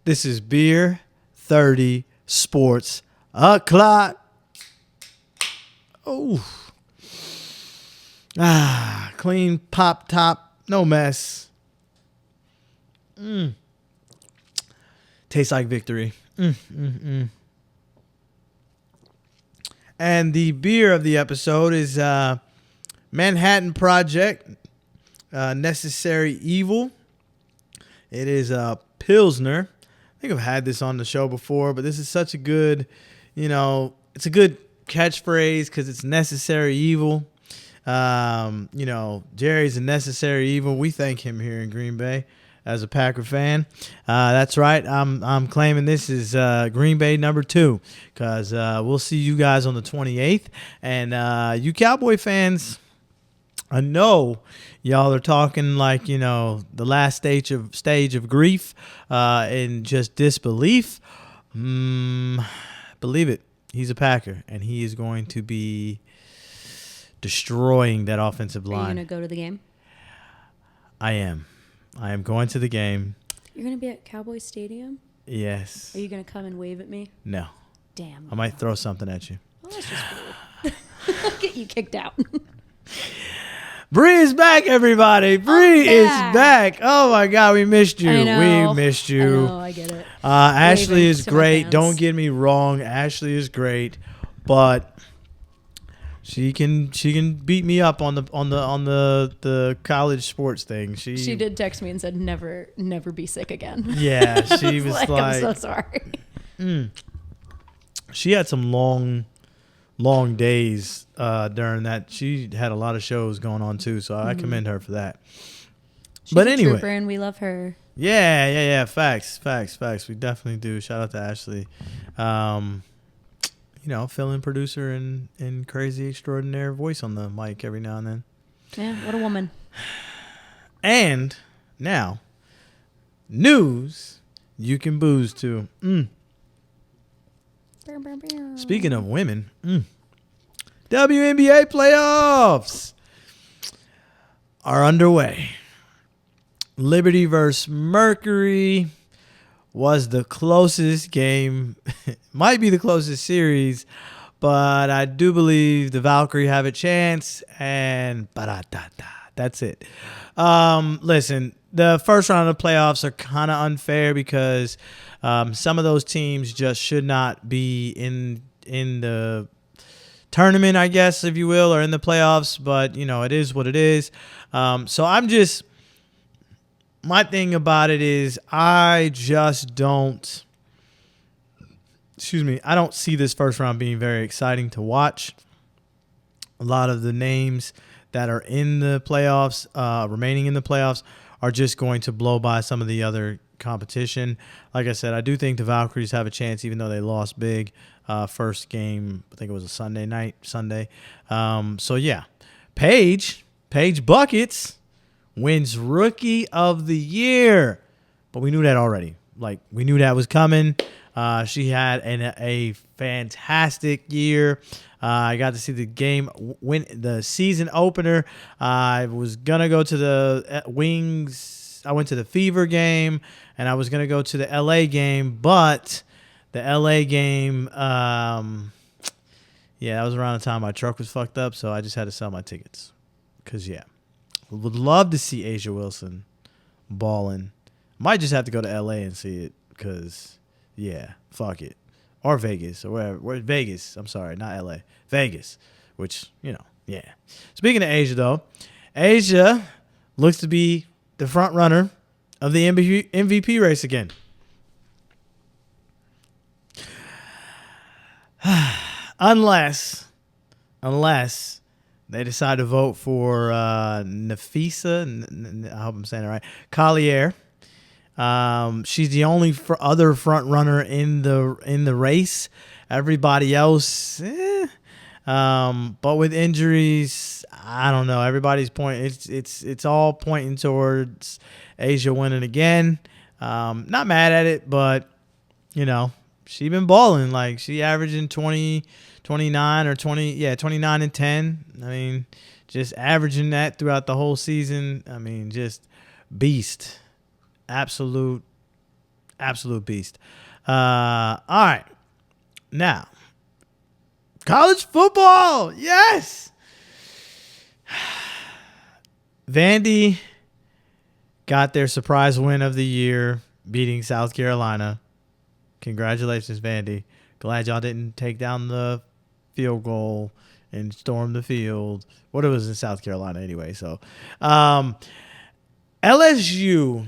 This is Beer 30 Sports O'Clock. Oh. Clean pop top, no mess. Tastes like victory. And the beer of the episode is Manhattan Project, Necessary Evil. It is a Pilsner. I think I've had this on the show before, but this is such a good, it's a good catchphrase because it's necessary evil. Jerry's a necessary evil. We thank him here in Green Bay as a Packer fan. That's right. I'm claiming this is Green Bay number 2 because we'll see you guys on the 28th. And you Cowboy fans, I know y'all are talking like, the last stage of grief and just disbelief. Believe it. He's a Packer, and he is going to be destroying that offensive line. Are you going to go to the game? I am going to the game. You're going to be at Cowboys Stadium? Yes. Are you going to come and wave at me? No. Damn. I might throw something at you. Well, that's just rude. I'll get you kicked out. Bree is back, everybody. Bree is back. Oh, my God. We missed you. I know. We missed you. I know. I get it. Ashley is great. Don't get me wrong. Ashley is great. But she can beat me up on the college sports thing. She did text me and said never be sick again. Yeah, she was like I'm so sorry. She had some long days during that. She had a lot of shows going on too, so I commend her for that. She's a trooper and we love her. Yeah. Facts. We definitely do. Shout out to Ashley. Fill-in producer and crazy extraordinary voice on the mic every now and then. Yeah, what a woman. And now, news you can booze to. Speaking of women, WNBA playoffs are underway. Liberty versus Mercury was the closest game. Might be the closest series, but I do believe the Valkyrie have a chance, and that's it. Listen, the first round of the playoffs are kind of unfair because some of those teams just should not be in the tournament, I guess, if you will, or in the playoffs, but, it is what it is. So my thing about it is I don't see this first round being very exciting to watch. A lot of the names that are in the playoffs, remaining in the playoffs, are just going to blow by some of the other competition. Like I said, I do think the Valkyries have a chance, even though they lost big first game. I think it was a Sunday. Paige Buckets wins Rookie of the Year. But we knew that already. We knew that was coming. She had a fantastic year. I got to see the game win the season opener. I was going to go to the Wings. I went to the Fever game, and I was going to go to the LA game. But the LA game, that was around the time my truck was fucked up, so I just had to sell my tickets. Because, would love to see Asia Wilson balling. Might just have to go to LA and see it because, fuck it. Or Vegas or wherever. Vegas. I'm sorry, not LA. Vegas, which, Speaking of Asia, though, Asia looks to be the front runner of the MVP race again. Unless they decide to vote for Nafisa, I hope I'm saying it right, Collier. She's the only other front runner in the race. Everybody else, but with injuries, I don't know. Everybody's it's all pointing towards Asia winning again. Not mad at it, but she been balling. She averaging 29 or 29 and 10. I mean, just averaging that throughout the whole season. I mean, just beast. Absolute Absolute beast. All right. Now, college football. Yes. Vandy got their surprise win of the year, beating South Carolina. Congratulations, Vandy. Glad y'all didn't take down the field goal and storm the field. What it was in South Carolina anyway. So, LSU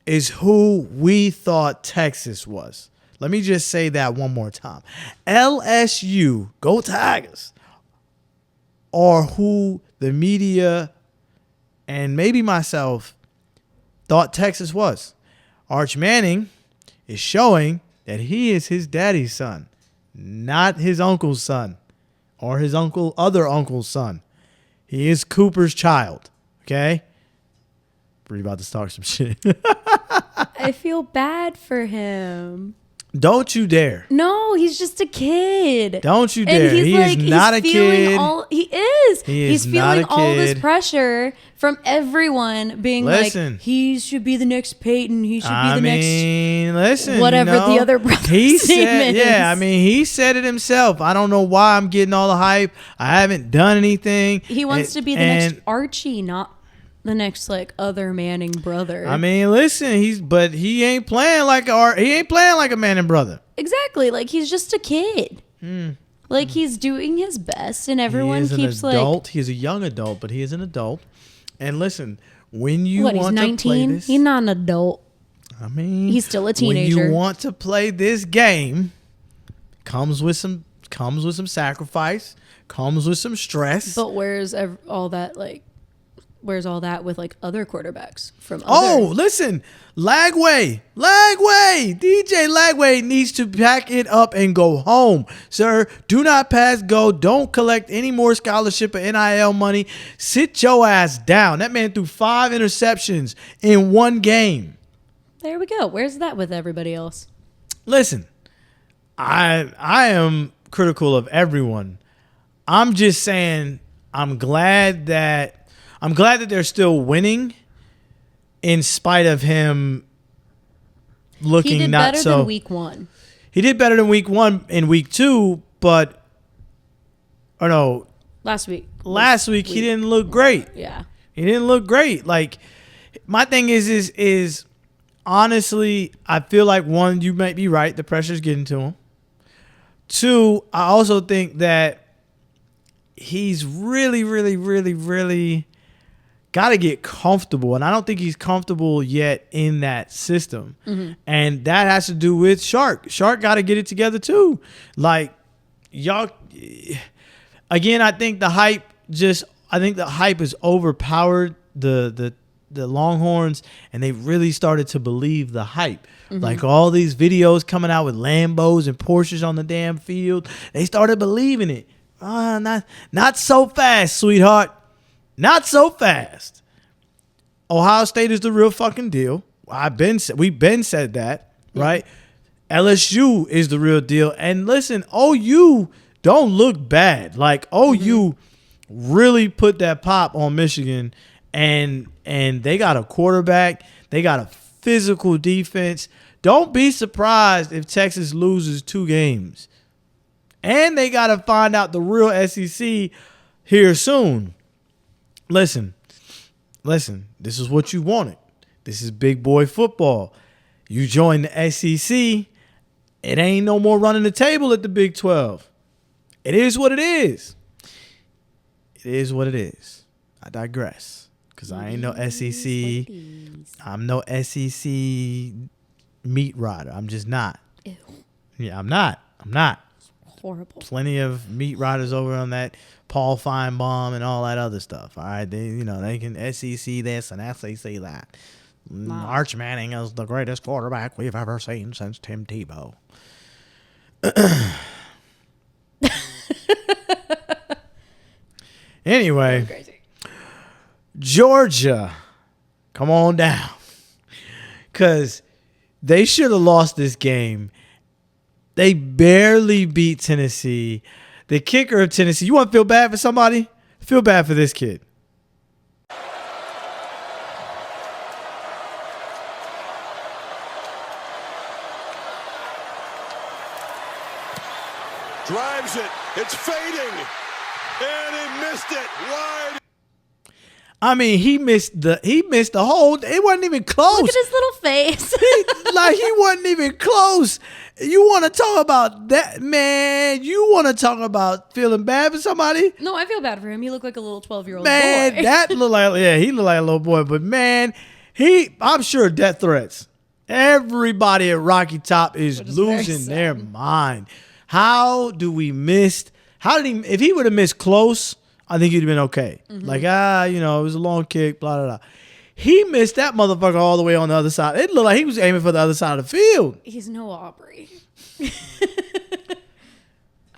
is who we thought Texas was. Let me just say that one more time. LSU, go Tigers, are who the media and maybe myself thought Texas was. Archie Manning is showing that he is his daddy's son, not his uncle's son or his other uncle's son. He is Cooper's child, okay? We're about to start some shit. I feel bad for him. Don't you dare. No, he's just a kid. Don't you dare. And He is not a kid. He is. He's feeling not a all this kid. pressure from everyone being like, he should be the next Peyton. He should be the next listen, whatever the other brother's name is. Yeah, I mean, he said it himself. I don't know why I'm getting all the hype. I haven't done anything. He wants to be the next Archie, not the next other Manning brother. I mean, listen, he ain't playing like a Manning brother. Exactly. Like, he's just a kid. Like, he's doing his best, and everyone keeps an adult. He's a young adult, but he is an adult. And listen, when you want he's 19? to play this, he's not an adult. I mean, he's still a teenager. When you want to play this game, comes with some sacrifice, comes with some stress. But where's all that with other quarterbacks from listen, Lagway, DJ Lagway needs to pack it up and go home, sir. Do not pass go. Don't collect any more scholarship or NIL money. Sit your ass down. That man threw 5 interceptions in one game. There we go. Where's that with everybody else? Listen, I am critical of everyone. I'm just saying I'm glad that they're still winning in spite of him looking not so. He did better than week 1. He did better than week 1 in week 2, but last week he didn't look great. Yeah. He didn't look great. Like, my thing is honestly, I feel like, 1, you might be right, the pressure's getting to him. 2, I also think that he's really, really, really, really got to get comfortable, and I don't think he's comfortable yet in that system. And that has to do with Shark. Shark got to get it together too. Like, y'all, again, I think the hype has overpowered the Longhorns, and they really started to believe the hype. Like, all these videos coming out with Lambos and Porsches on the damn field, they started believing it. Not so fast, sweetheart. Not so fast. Ohio State is the real fucking deal. We've been said that, right? LSU is the real deal. And listen, OU don't look bad. Like, OU really put that pop on Michigan, and they got a quarterback. They got a physical defense. Don't be surprised if Texas loses 2 games. And they got to find out the real SEC here soon. Listen, this is what you wanted. This is big boy football. You join the SEC, it ain't no more running the table at the Big 12. It is what it is. It is what it is. I digress, because I ain't no SEC. I'm no SEC meat rider. I'm just not. Ew. Yeah, I'm not. Horrible. Plenty of meat riders over on that Paul Feinbaum and all that other stuff. All right, they can SEC this and SEC that. Wow. Archie Manning is the greatest quarterback we've ever seen since Tim Tebow. Anyway, Georgia, come on down, because they should have lost this game. They barely beat Tennessee. The kicker of Tennessee. You want to feel bad for somebody? Feel bad for this kid. Drives it. It's fading. And he missed it. Wide. I mean, he missed the whole. It wasn't even close. Look at his little face. He wasn't even close. You want to talk about that, man? You want to talk about feeling bad for somebody? No, I feel bad for him. He looked like a little 12-year-old man, boy. That looked like he looked like a little boy. But man, I'm sure death threats. Everybody at Rocky Top is losing their mind. How do we miss? How did he? If he would have missed close, I think he'd have been okay. Mm-hmm. Like, it was a long kick, blah, blah, blah. He missed that motherfucker all the way on the other side. It looked like he was aiming for the other side of the field. He's no Aubrey.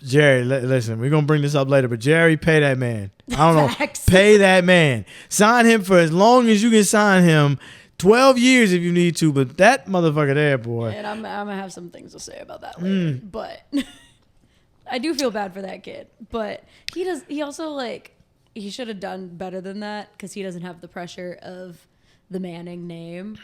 Jerry, listen, we're going to bring this up later, but Jerry, pay that man. I don't Facts. know. Pay that man. Sign him for as long as you can sign him. 12 years if you need to, but that motherfucker there, boy. And I'm going to have some things to say about that later. But I do feel bad for that kid. But he also, like, he should have done better than that because he doesn't have the pressure of the Manning name.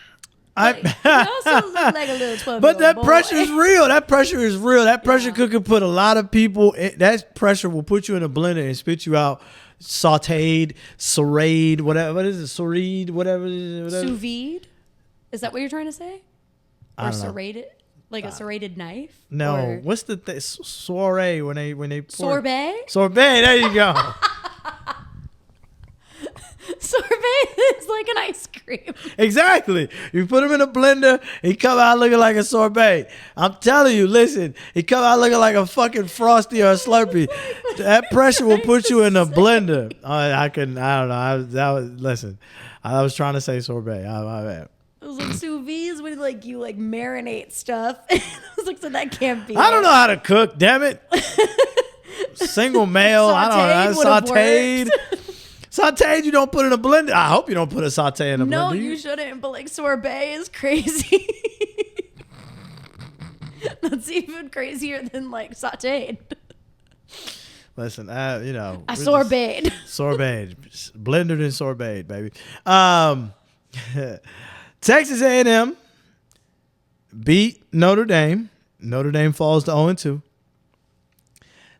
He also looked like a little 12-year-old But that boy. pressure is real. That pressure is real. That pressure could put a lot of people. That pressure will put you in a blender and spit you out sauteed, sauteed, whatever. What is it? Sauteed, whatever. Sous vide? Is that what you're trying to say? I Or don't know. serrated? Like a serrated knife? No. Or What's the soiree when they pour? sorbet? Sorbet. There you go. Sorbet is like an ice cream. Exactly. You put him in a blender, he come out looking like a sorbet. I'm telling you, listen, he come out looking like a fucking Frosty or a Slurpee. That pressure will put you in a blender. I don't know. Listen, I was trying to say sorbet. It was like sous vide when you marinate stuff. I was like, so that can't be. I don't know how to cook, damn it. Single male. I don't know. Sauteed. Sauteed, you don't put in a blender. I hope you don't put a saute in a blender. No, you shouldn't. But sorbet is crazy. That's even crazier than sauteed. Listen, Sorbet. Sorbet. Blendered and sorbet, baby. Texas A&M beat Notre Dame. Notre Dame falls to 0-2.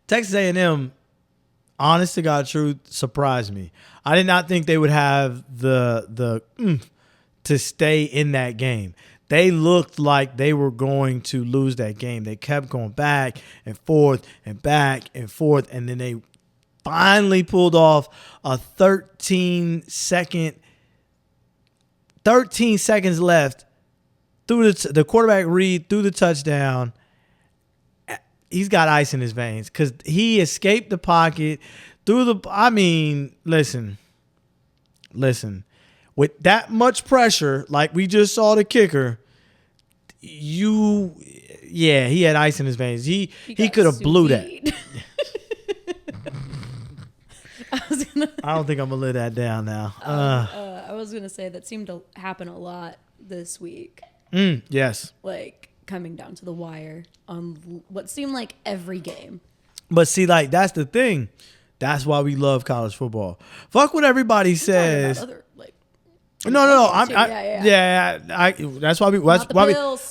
Texas A&M, honest to God truth, surprised me. I did not think they would have the to stay in that game. They looked like they were going to lose that game. They kept going back and forth and back and forth, and then they finally pulled off a 13 seconds left through the quarterback read through the touchdown. He's got ice in his veins because he escaped the pocket through the. I mean, listen. With that much pressure, like we just saw the kicker, he had ice in his veins. He could have blew that. I don't think I'm gonna let that down now. I was gonna say that seemed to happen a lot this week. Yes. Coming down to the wire on what seemed like every game. But see, that's the thing. That's why we love college football. Fuck what everybody says. No. That's why we.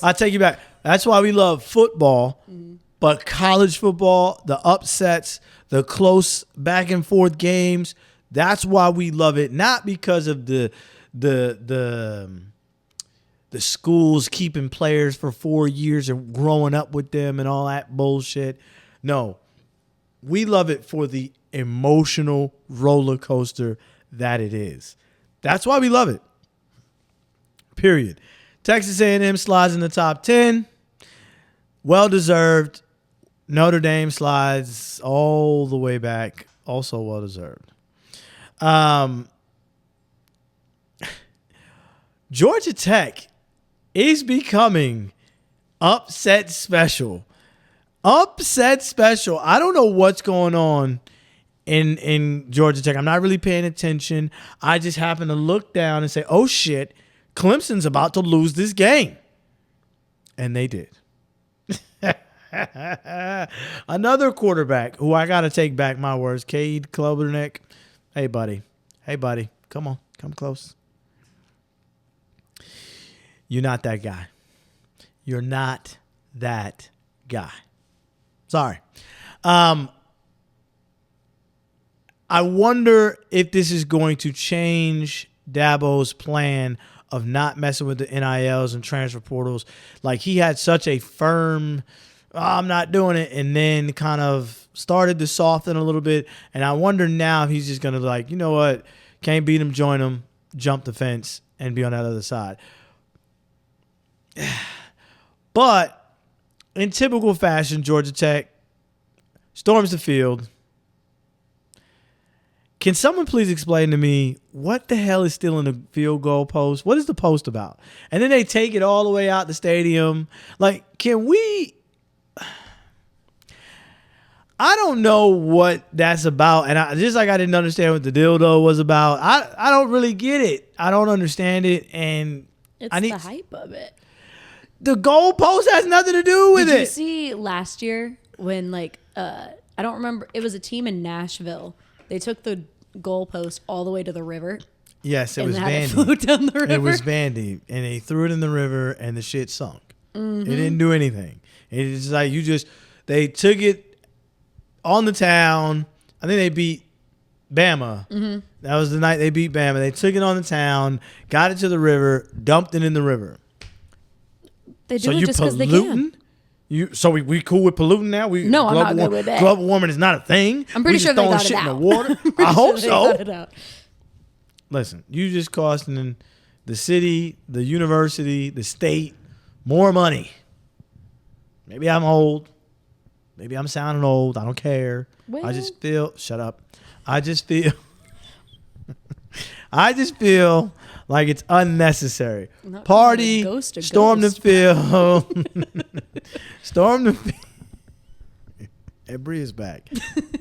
I take you back. That's why we love football. Mm-hmm. But college football, the upsets, the close back and forth games. That's why we love it. Not because of the schools keeping players for 4 years and growing up with them and all that bullshit. No, we love it for the emotional roller coaster that it is. That's why we love it. Period. Texas A&M slides in the top 10. Well-deserved. Notre Dame slides all the way back. Also well-deserved. Georgia Tech is becoming upset special. Upset special. I don't know what's going on in Georgia Tech. I'm not really paying attention. I just happen to look down and say, oh shit, Clemson's about to lose this game. And they did. Another quarterback who I got to take back my words, Cade Klobuchar. Hey, buddy. Come on. Come close. You're not that guy. You're not that guy. Sorry. I wonder if this is going to change Dabo's plan of not messing with the NILs and transfer portals. Like, he had such a firm, I'm not doing it, and then kind of started to soften a little bit. And I wonder now if he's just going to, like, you know what, can't beat him, join him, jump the fence, and be on that other side. But in typical fashion, Georgia Tech storms the field. Can someone please explain to me what the hell is still in the field goal post? What is the post about? And then they take it all the way out the stadium. Like, can we... I don't know what that's about. And I didn't understand what the dildo was about. I don't really get it. I don't understand it. And It's the hype of it. The goal post has nothing to do with it. Did you see last year when, like, I don't remember, it was a team in Nashville. They took the goalpost all the way to the river. Yes, it was Vandy. Vandy. It float down the river. It was Vandy, and they threw it in the river, and the shit sunk. It didn't do anything. It's like they took it on the town. I think they beat Bama. That was the night they beat Bama. They took it on the town, got it to the river, dumped it in the river. They do it just because they can. So we cool with polluting now? No, I'm not good with that. Global warming is not a thing. I'm pretty sure they got it shit out. In the water. I hope so. Listen, you just costing the city, the university, the state more money. Maybe I'm old. Maybe I'm sounding old. I don't care. Well, I just feel. Shut up. I just feel like it's unnecessary. Party, storm the field. Storm the field. And Bree is back.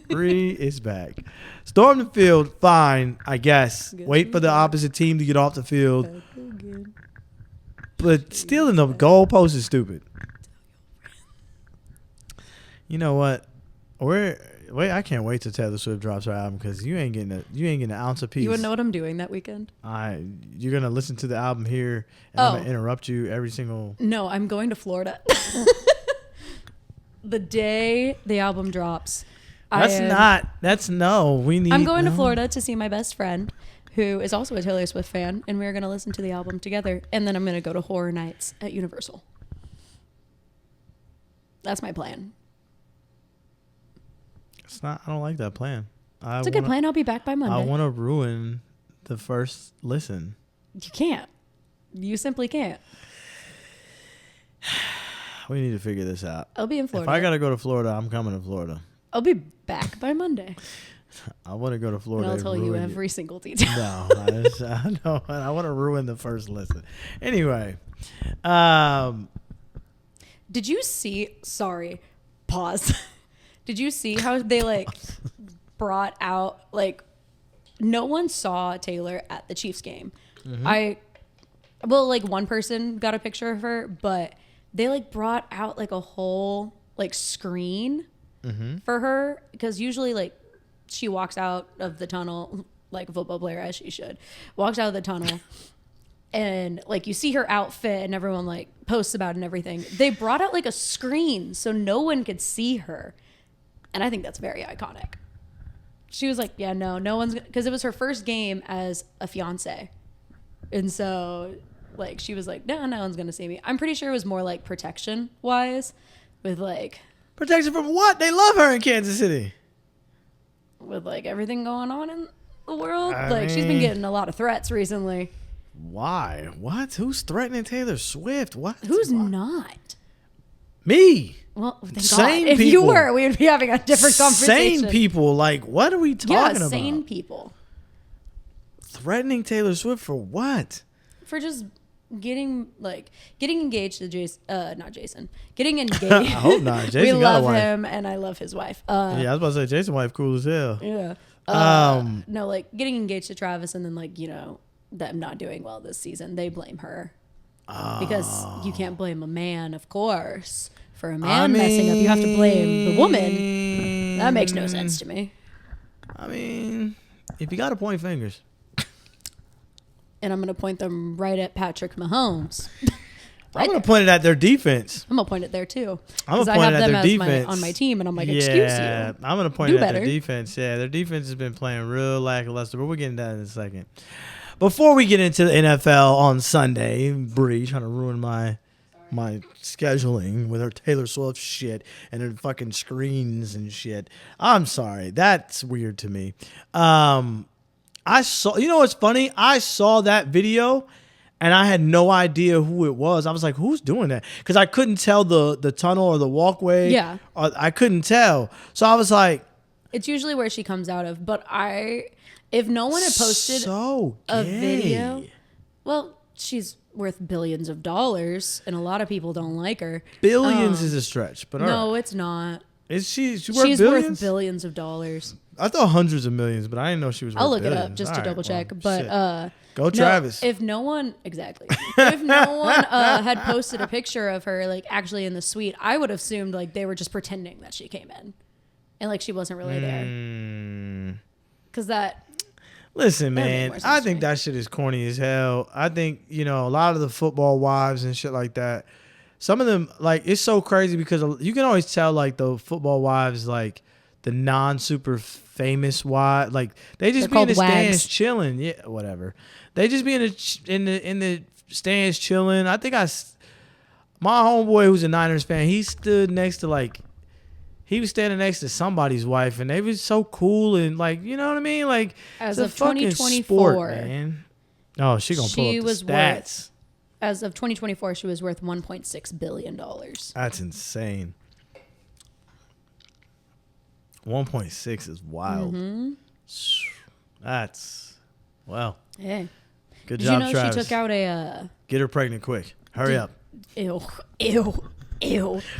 Bree is back. Storm the field, fine, I guess. Wait for the opposite team to get off the field. But stealing the goalpost is stupid. You know what? Wait, I can't wait till Taylor Swift drops her album because you ain't getting an ounce of peace. You wouldn't know what I'm doing that weekend. You're gonna listen to the album here, and I'm gonna interrupt you every single. No, I'm going to Florida. The day the album drops. We need. I'm going to Florida to see my best friend, who is also a Taylor Swift fan, and we're gonna listen to the album together. And then I'm gonna go to Horror Nights at Universal. That's my plan. It's not. I don't like that plan. It's a good plan. I'll be back by Monday. I want to ruin the first listen. You can't. You simply can't. We need to figure this out. I'll be in Florida. If I gotta go to Florida, I'm coming to Florida. I'll be back by Monday. I want to go to Florida. And I'll tell you every single detail. No, I know. I want to ruin the first listen. Anyway, did you see? Sorry, pause. Did you see how they brought out no one saw Taylor at the Chiefs game? One person got a picture of her, but they brought out a whole screen for her because usually she walks out of the tunnel like a football player as she should, walks out of the tunnel. And you see her outfit and everyone posts about it and everything. They brought out a screen so no one could see her. And I think that's very iconic. She was like, yeah, no one's... Because it was her first game as a fiance. And so, she was like, no one's going to see me. I'm pretty sure it was more, protection-wise. With, Protection from what? They love her in Kansas City. With, everything going on in the world. She's been getting a lot of threats recently. Why? What? Who's threatening Taylor Swift? What? Who's not? Me. Well, thank sane God. If people. you were, we would be having a different conversation. Sane people. What are we talking about? Sane people. Threatening Taylor Swift for what? For just getting engaged to Jason. Not Jason. Getting engaged. I hope not. Jason we got love a wife. him, and I love his wife. Yeah, I was about to say Jason's wife cool as hell. Yeah. No, getting engaged to Travis, and then them not doing well this season. They blame her because you can't blame a man, of course. For a man messing up, you have to blame the woman. That makes no sense to me. I mean, if you got to point fingers. And I'm going to point them right at Patrick Mahomes. I'm going to point it at their defense. I'm going to point it there too. I'm going to I point have it at them their as defense. on my team, and I'm like, excuse Yeah, you. I'm going to point Do it at better. their defense. Yeah, their defense has been playing real lackluster, but we'll get into that in a second. Before we get into the NFL on Sunday, Bree trying to ruin my scheduling with her Taylor Swift shit and her fucking screens and shit. I'm sorry. That's weird to me. I saw, you know what's funny? I saw that video and I had no idea who it was. I was like, who's doing that? Because I couldn't tell the tunnel or the walkway. Yeah. I couldn't tell. So I was like, it's usually where she comes out of. But if no one had posted so a gay. video, well, she's worth billions of dollars, and a lot of people don't like her. Billions is a stretch, but No, all right. it's not. Is she's She's worth billions? worth billions of dollars. I thought hundreds of millions, but I didn't know she was worth I'll look billions. it up just All to right, double check. well, But shit. Go no, Travis. if no one if no one had posted a picture of her like actually in the suite, I would have assumed like they were just pretending that she came in, and like she wasn't really there. Because Listen, That would make man, more sense I to think me. that shit is corny as hell. I think, a lot of the football wives and shit like that, some of them, like, it's so crazy because you can always tell, like, the football wives, like, the non-super famous wives, like, they just They're be in the called stands wags. chilling. Yeah, whatever. They just be in the stands chilling. I think my homeboy who's a Niners fan, he stood next to, like, he was standing next to somebody's wife, and they was so cool and like, you know what I mean? Like, As it's of a fucking 2024, sport, man. Oh, she gonna pull she up was the stats. as of 2024, she was worth $1.6 billion. That's insane. 1.6 is wild. Mm-hmm. That's Hey, good did job, you know Travis. she took out a Get her pregnant quick. Hurry up. ew.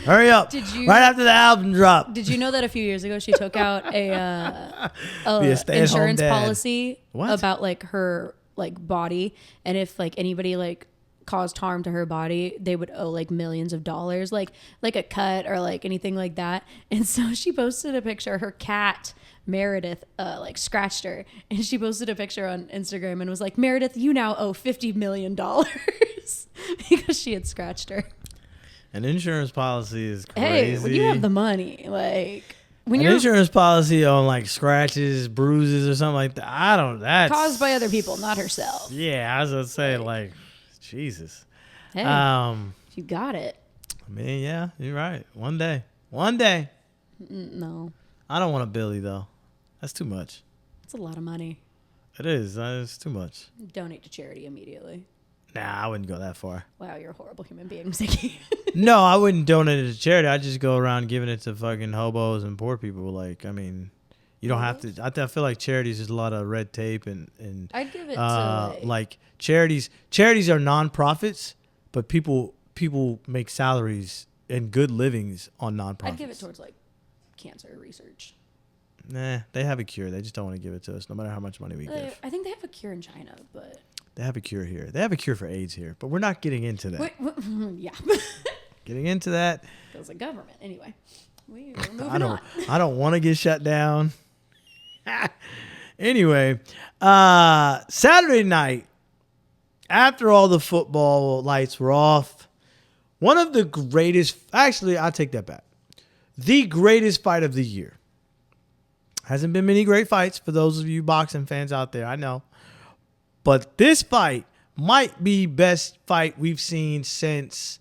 Hurry up. Did you- right after the album drop. Did you know that a few years ago she took out Be a stay-at-home insurance dad. policy What? about like her like body, and if like anybody like caused harm to her body, they would owe like millions of dollars, like a cut or like anything like that. And so she posted a picture. Her cat Meredith like scratched her, and she posted a picture on Instagram and was like, Meredith, you now owe $50 million because she had scratched her. An insurance policy is crazy. Hey, when you have the money, like when An you're insurance policy on like scratches, bruises, or something like that. That's caused by other people, not herself. Yeah, I was gonna say like, Jesus. Hey, you got it. I mean, yeah, you're right. One day. No, I don't want a Billy though. That's too much. it's a lot of money. It is. It's too much. Donate to charity immediately. Nah, I wouldn't go that far. Wow, you're a horrible human being, Ziggy. No, I wouldn't donate it to charity. I'd just go around giving it to fucking hobos and poor people. Like, I mean, you don't have to. I feel like charities is a lot of red tape and I'd give it to like charities. Charities are non-profits, but people make salaries and good livings on non-profits. I'd give it towards like cancer research. Nah, they have a cure. They just don't want to give it to us, no matter how much money we give. I think they have a cure in China, but They have a cure here. They have a cure for AIDS here, but we're not getting into that. yeah, Getting into that, feels like government. Anyway, we're moving on. I don't want to get shut down. Anyway, Saturday night, after all the football lights were off, one of the greatest, actually, I'll take that back. The greatest fight of the year. Hasn't been many great fights for those of you boxing fans out there, I know. But this fight might be best fight we've seen since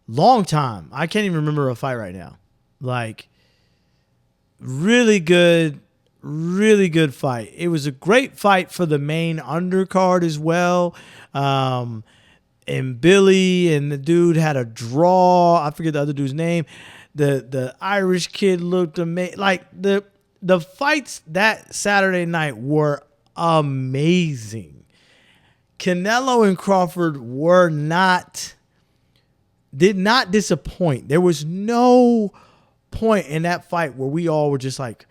long time. I can't even remember a fight right now. Like, really good fight. It was a great fight for the main undercard as well. And Billy and the dude had a draw. I forget the other dude's name. The Irish kid looked amazing. Like the fights that Saturday night were amazing. Canelo and Crawford did not disappoint. There was no point in that fight where we all were just like,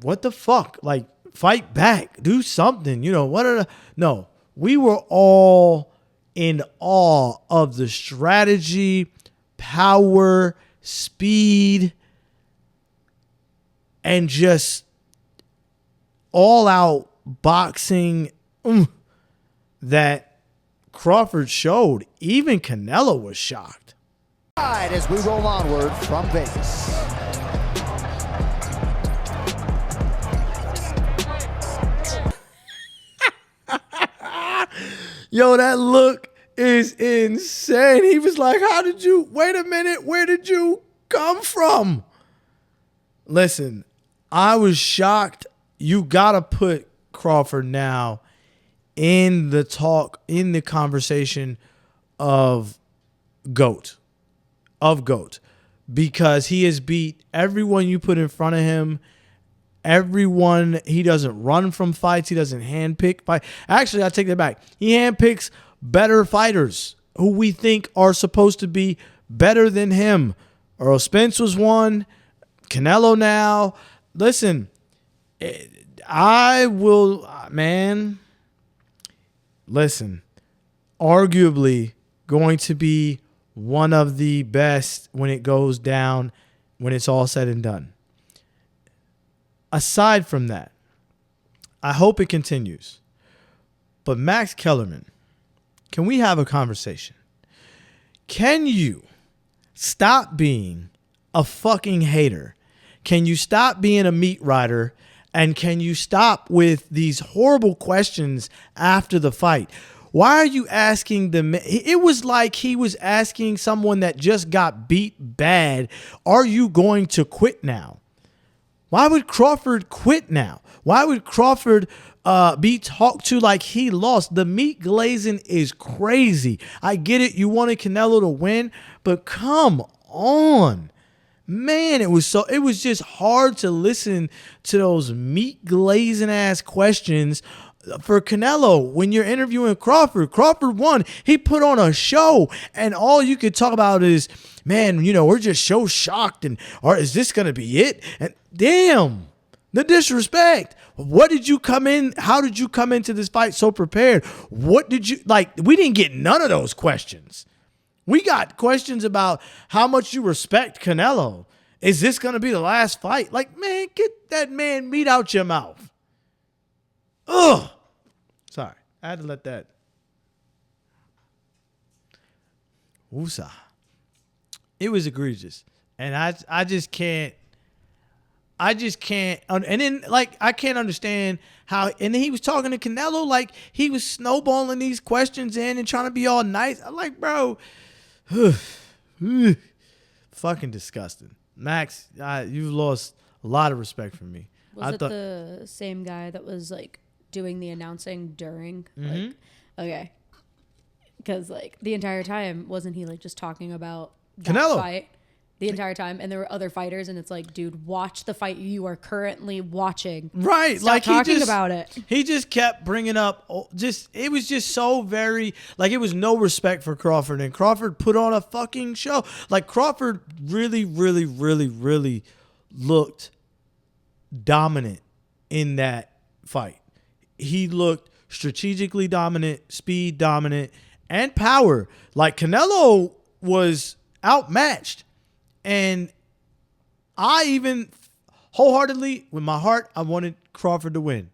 what the fuck? Like, fight back, do something. No, we were all in awe of the strategy, power, speed, and just all out boxing that Crawford showed. Even Canelo was shocked. As we roll onward from Vegas. Yo, that look is insane. He was like, wait a minute, where did you come from? Listen, I was shocked. You got to put Crawford now in the talk, in the conversation of GOAT. Because he has beat everyone you put in front of him. Everyone, he doesn't run from fights. He doesn't handpick fight. Actually, I take that back. He handpicks better fighters who we think are supposed to be better than him. Earl Spence was one. Canelo now. Listen, listen, arguably going to be one of the best when it goes down, when it's all said and done. Aside from that, I hope it continues. But Max Kellerman, can we have a conversation? Can you stop being a fucking hater? Can you stop being a meat rider? And can you stop with these horrible questions after the fight? Why are you asking them? It was like he was asking someone that just got beat bad, are you going to quit now? Why would Crawford quit now? Why would Crawford be talked to like he lost? The meat glazing is crazy. I get it. You wanted Canelo to win, but come on. Man, it was just hard to listen to those meat glazing ass questions for Canelo when you're interviewing Crawford. Crawford won. He put on a show, and all you could talk about is, man, we're just so shocked, or is this going to be it? And damn, the disrespect. What did you come in? How did you come into this fight so prepared? What did you like? We didn't get none of those questions. We got questions about how much you respect Canelo. Is this going to be the last fight? Like, man, get that man meat out your mouth. Ugh. Sorry, I had to let that. Woosah. It was egregious. And I just can't. And then, like, I can't understand how. And then he was talking to Canelo like he was snowballing these questions in and trying to be all nice. I'm like, bro, fucking disgusting. Max, you've lost a lot of respect from me. Was it the same guy that was like doing the announcing during? Mm-hmm. Like, okay, because like the entire time wasn't he like just talking about that Canelo fight the entire time, and there were other fighters, and it's like, dude, watch the fight you are currently watching. Right, Stop like talking about it. He just kept bringing up. It was just so very like it was no respect for Crawford, and Crawford put on a fucking show. Like Crawford really, really, really, really looked dominant in that fight. He looked strategically dominant, speed dominant, and power. Like Canelo was outmatched. And I even wholeheartedly, with my heart, I wanted Crawford to win.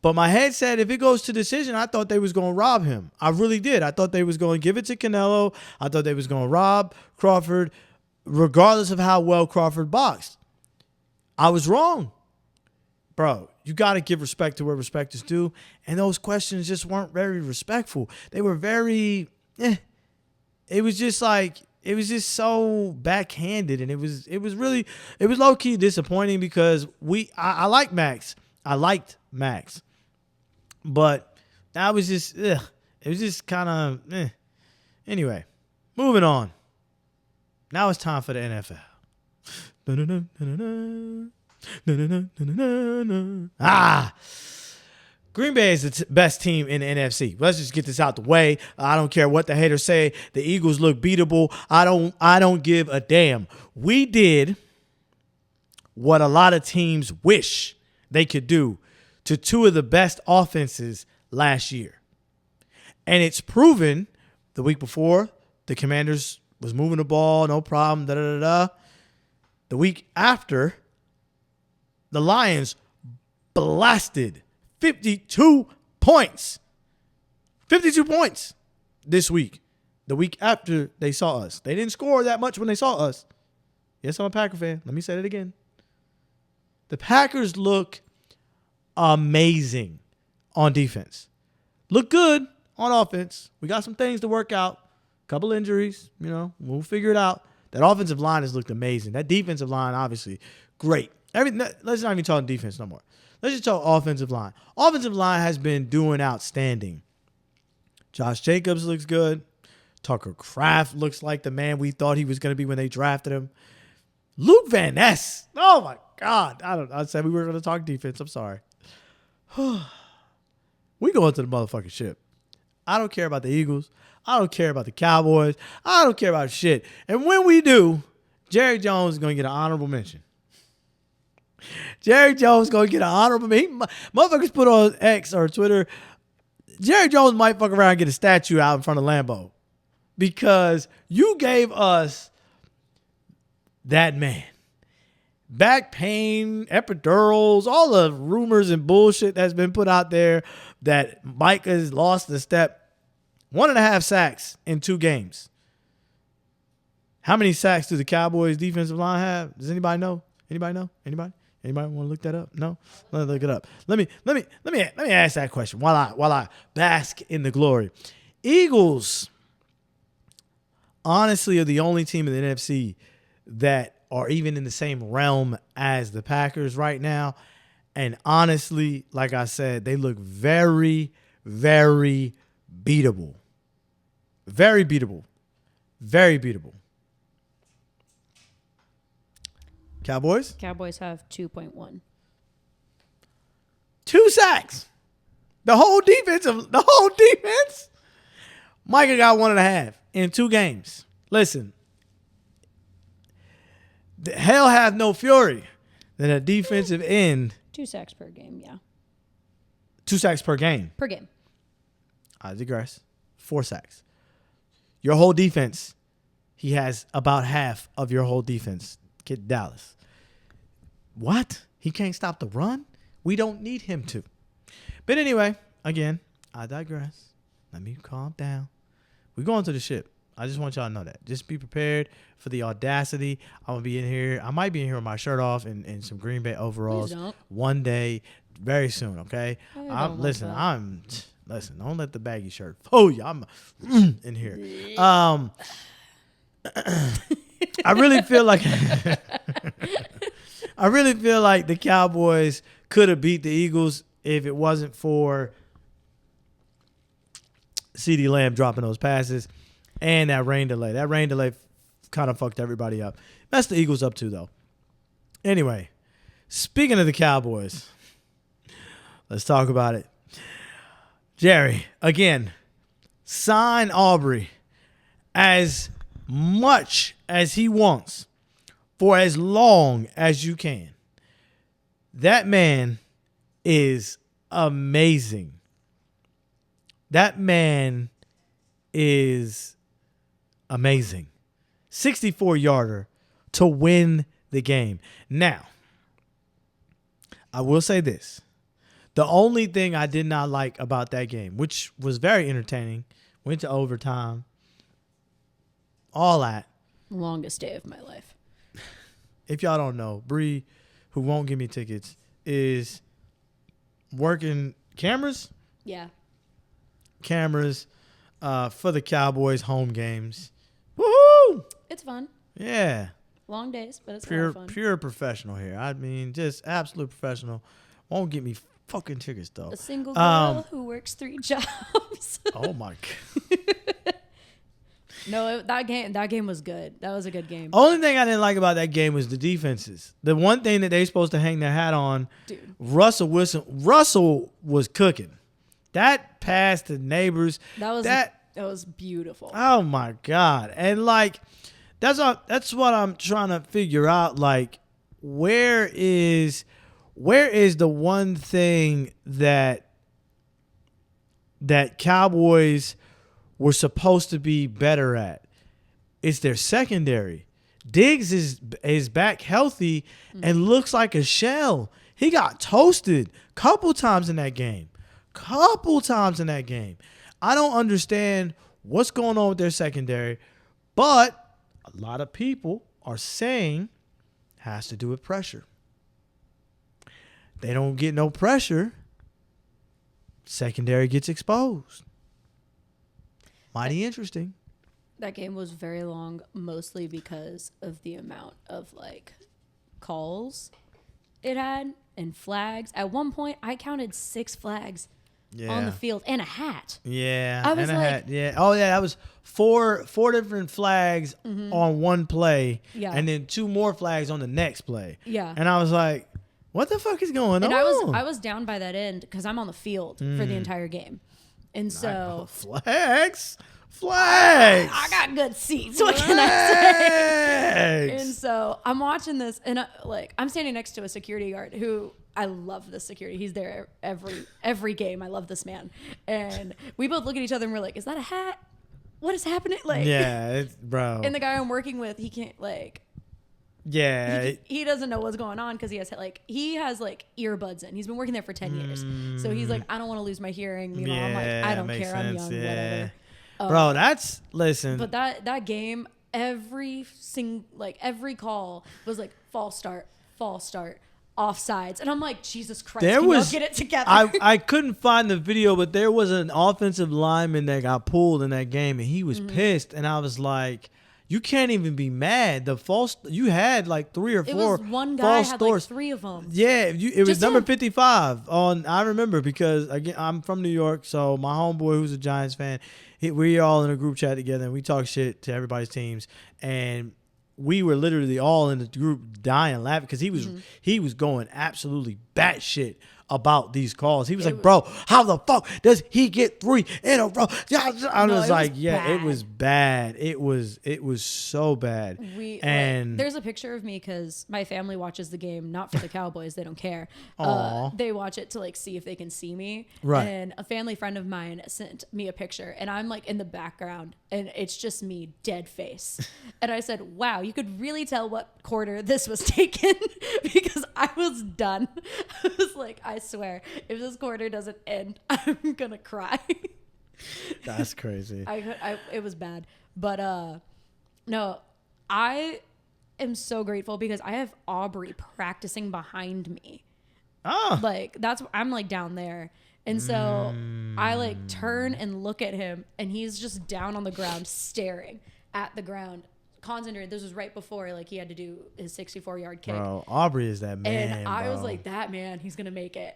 But my head said if it goes to decision, I thought they was going to rob him. I really did. I thought they was going to give it to Canelo. I thought they was going to rob Crawford, regardless of how well Crawford boxed. I was wrong. Bro, you got to give respect to where respect is due. And those questions just weren't very respectful. They were very, It was just like, it was just so backhanded, and it was low key disappointing because I like Max. I liked Max, but that was just it was just kind of Anyway, moving on. Now it's time for the NFL. Green Bay is the best team in the NFC. Let's just get this out the way. I don't care what the haters say. The Eagles look beatable. I don't give a damn. We did what a lot of teams wish they could do to two of the best offenses last year. And it's proven. The week before, the Commanders was moving the ball, no problem, da-da-da-da. The week after, the Lions blasted 52 points. 52 points this week. The week after they saw us. They didn't score that much when they saw us. Yes, I'm a Packer fan. Let me say it again. The Packers look amazing on defense. Look good on offense. We got some things to work out. Couple injuries, we'll figure it out. That offensive line has looked amazing. That defensive line, obviously, great. Let's not even talk defense no more. Let's just talk offensive line. Offensive line has been doing outstanding. Josh Jacobs looks good. Tucker Kraft looks like the man we thought he was going to be when they drafted him. Luke Van Ness. Oh, my God. I said we were going to talk defense. I'm sorry. We going to the motherfucking ship. I don't care about the Eagles. I don't care about the Cowboys. I don't care about shit. And when we do, Jerry Jones is going to get an honorable mention. Jerry Jones is going to get an honorable mention. Motherfuckers put on X or Twitter, Jerry Jones might fuck around and get a statue out in front of Lambeau. Because you gave us that man. Back pain, epidurals, all the rumors and bullshit that's been put out there that Mike has lost the step. 1.5 sacks in 2 games. How many sacks do the Cowboys defensive line have? Does anybody know? Anybody know? Anybody want to look that up? No? Let me look it up. Let me ask that question while I bask in the glory. Eagles honestly are the only team in the NFC that are even in the same realm as the Packers right now. And honestly, like I said, they look very, very beatable. Very beatable. Very beatable. Cowboys? Cowboys have 2.1. 2 sacks. The whole defense. Micah got 1.5 in 2 games. Listen. Hell have no fury than a defensive end. 2 sacks per game, yeah. 2 sacks per game. Per game. I digress. 4 sacks. Your whole defense, he has about half of your whole defense. Get Dallas. What? He can't stop the run? We don't need him to. But anyway, again, I digress. Let me calm down. We're going to the ship. I just want y'all to know that. Just be prepared for the audacity. I'm going to be in here. I might be in here with my shirt off and some Green Bay overalls one day very soon, okay? Listen, don't let the baggy shirt fool you. I'm in here. I really feel like the Cowboys could have beat the Eagles if it wasn't for CeeDee Lamb dropping those passes and that rain delay. That rain delay kind of fucked everybody up. Messed the Eagles up too, though. Anyway, speaking of the Cowboys, let's talk about it. Jerry, again, sign Aubrey as much as he wants for as long as you can. That man is amazing. That man is amazing. 64-yarder to win the game. Now, I will say this. The only thing I did not like about that game, which was very entertaining, went to overtime, all that. Longest day of my life. If y'all don't know, Bree, who won't give me tickets, is working cameras. Yeah. Cameras for the Cowboys home games. Woohoo! It's fun. Yeah. Long days, but it's a lot of fun. Pure professional here. I mean, just absolute professional. Won't get me fucking tickets, though. A single girl who works 3 jobs. Oh, my God. No, that game was good. That was a good game. Only thing I didn't like about that game was the defenses. The one thing that they supposed to hang their hat on, dude. Russell was cooking. That pass to Neighbors. That was beautiful. Oh my God. And like that's what I'm trying to figure out. Like, where is the one thing that Cowboys were supposed to be better at? It's their secondary. Diggs is back healthy and looks like a shell. He got toasted couple times in that game. I don't understand what's going on with their secondary, but a lot of people are saying has to do with pressure. They don't get no pressure. Secondary gets exposed. Mighty interesting. That game was very long, mostly because of the amount of like calls it had and flags. At one point, I counted 6 flags on the field and a hat. Yeah, I was and a like, hat. Yeah. Oh yeah, that was four different flags on one play, and then 2 more flags on the next play. Yeah. And I was like, what the fuck is going on? And I was down by that end because I'm on the field for the entire game, and so flags. I got good seats. What can I say? And so I'm watching this, and I'm standing next to a security guard who I love. This security, he's there every game. I love this man, and we both look at each other and we're like, "Is that a hat? What is happening?" Like, yeah, bro. And the guy I'm working with, he can't like. Yeah, he doesn't know what's going on because he has earbuds in. He's been working there for 10 years, so he's like, I don't want to lose my hearing. Meanwhile, I'm like, I don't care. I'm young, whatever. Bro, listen. But that game, every call was like false start, offsides, and I'm like, Jesus Christ, can y'all get it together? I couldn't find the video, but there was an offensive lineman that got pulled in that game, and he was pissed, and I was like, you can't even be mad. You had like 3 or 4. It was one guy had like 3 of them. Yeah, it was number 55 on. I remember because again, I'm from New York, so my homeboy who's a Giants fan, we all in a group chat together and we talk shit to everybody's teams, and we were literally all in the group dying laughing because he was going absolutely batshit about these calls. He was like, bro, how the fuck does he get 3 in a row? I was like, it was bad. It was so bad. There's a picture of me because my family watches the game, not for the Cowboys. They don't care. They watch it to like see if they can see me. Right. And a family friend of mine sent me a picture, and I'm like in the background, and it's just me, dead face. And I said, wow, you could really tell what quarter this was taken because I was done. I was like, I swear, if this quarter doesn't end, I'm gonna cry. That's crazy. It was bad, but no, I am so grateful because I have Aubrey practicing behind me. Oh, like I'm like down there, and so I like turn and look at him, and he's just down on the ground staring at the ground. Concentrated. This was right before like he had to do his 64-yard kick. Bro, Aubrey is that man. And I was like, that man, he's gonna make it.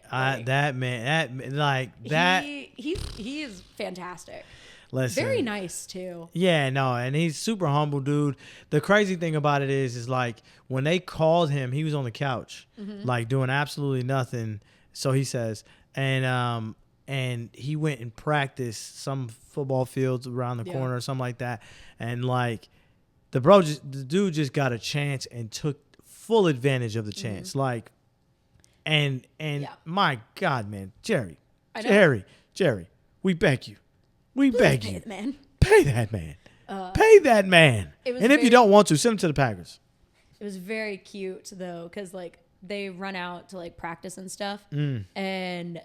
He is fantastic. Listen, very nice too. Yeah, no, and he's super humble, dude. The crazy thing about it is like when they called him, he was on the couch, like doing absolutely nothing. So he says, and he went and practiced some football fields around the corner or something like that, and like. The dude just got a chance and took full advantage of the chance. Like, and my God, man, Jerry, we beg you. We beg you. Pay that man. Pay that man. And if you don't want to, send him to the Packers. It was very cute, though, because, like, they run out to, like, practice and stuff. And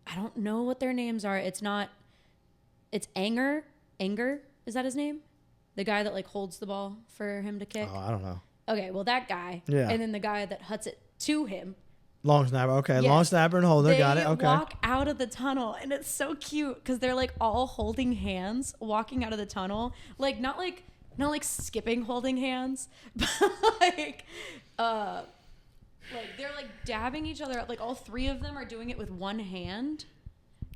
I don't know what their names are. It's Anger. Is that his name? The guy that like holds the ball for him to kick. Oh, I don't know. Okay, well that guy. Yeah. And then the guy that huts it to him. Long snapper. Okay, yes. Long snapper and holder. Got it. Okay. They walk out of the tunnel, and it's so cute because they're like all holding hands, walking out of the tunnel. Like not like skipping holding hands, but like they're like dabbing each other. Like all 3 of them are doing it with one hand,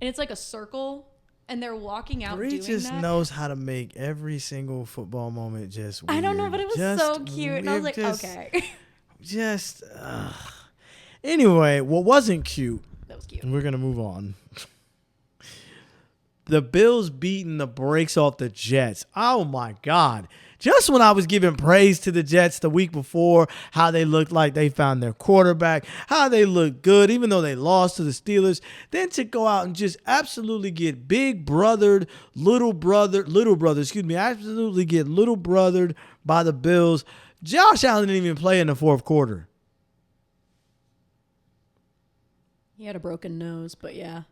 and it's like a circle. And they're walking out doing that. Bree just knows how to make every single football moment just weird. I don't know, but it was so cute. And I was like, okay. Anyway, what wasn't cute. That was cute. And we're going to move on. The Bills beating the brakes off the Jets. Oh, my God. Just when I was giving praise to the Jets the week before, how they looked like they found their quarterback, how they looked good, even though they lost to the Steelers, then to go out and just absolutely get absolutely get little brothered by the Bills. Josh Allen didn't even play in the fourth quarter. He had a broken nose, but yeah.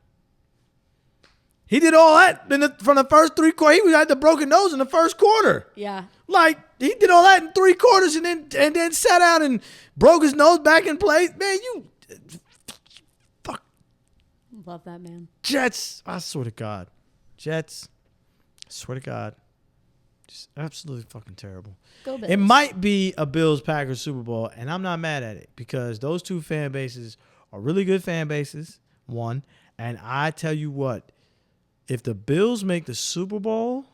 He did all that from the first 3 quarters. He had the broken nose in the first quarter. Yeah. Like, he did all that in 3 quarters and then sat out and broke his nose back in place. Man, you fuck. Love that man. Jets, I swear to God. Jets, I swear to God. Just absolutely fucking terrible. Go Bills. It might be a Bills-Packers Super Bowl, and I'm not mad at it because those two fan bases are really good fan bases, one. And I tell you what, if the Bills make the Super Bowl,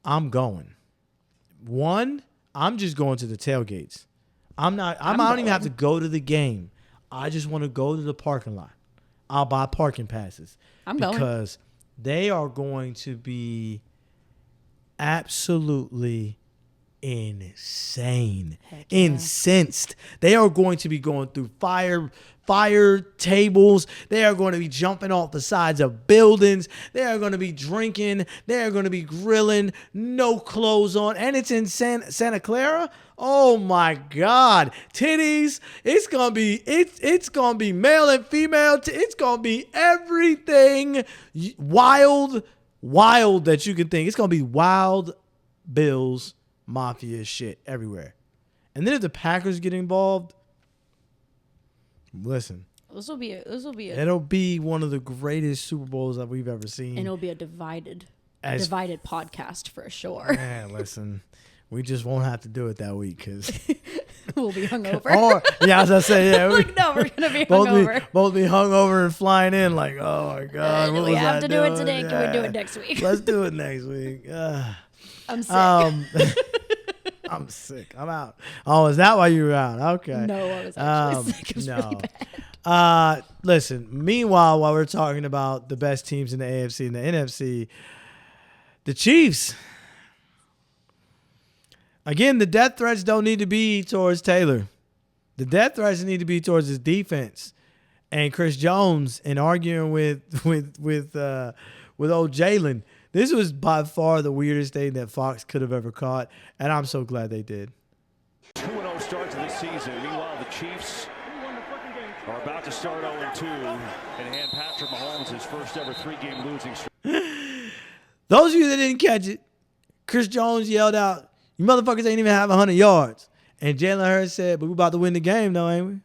I'm going. One, I'm just going to the tailgates. I don't even have to go to the game. I just want to go to the parking lot. I'll buy parking passes. I'm going. Because they are going to be absolutely insane. Yeah. Incensed. They are going to be going through fire tables. They are going to be jumping off the sides of buildings. They are going to be drinking. They are going to be grilling. No clothes on. And it's in Santa Clara. Oh my God. Titties. It's going to be male and female. It's going to be everything wild that you can think. It's going to be wild Bills Mafia shit everywhere. And then if the Packers get involved, listen. This will be It'll be one of the greatest Super Bowls that we've ever seen. and it'll be a divided podcast for sure. Man, listen. We just won't have to do it that week because We'll be hungover. as I say, yeah, we're gonna be hungover. both be hungover and flying in like, oh my God, Do what we was have I to do it doing? today? Yeah. Can we do it next week? Let's do it next week. I'm sick. I'm sick. I'm out. Oh, is that why you were out? Okay. No, I was actually sick. It was really bad. Listen, meanwhile, while we're talking about the best teams in the AFC and the NFC, the Chiefs. Again, the death threats don't need to be towards Taylor. The death threats need to be towards his defense and Chris Jones and arguing with old Jalen. This was by far the weirdest thing that Fox could have ever caught, and I'm so glad they did. 2-0 start to the season. Meanwhile, the Chiefs are about to start 0-2 and hand Patrick Mahomes his first ever 3-game losing streak. Those of you that didn't catch it, Chris Jones yelled out, "You motherfuckers ain't even have 100 yards." And Jalen Hurts said, "But we about to win the game though, ain't we?"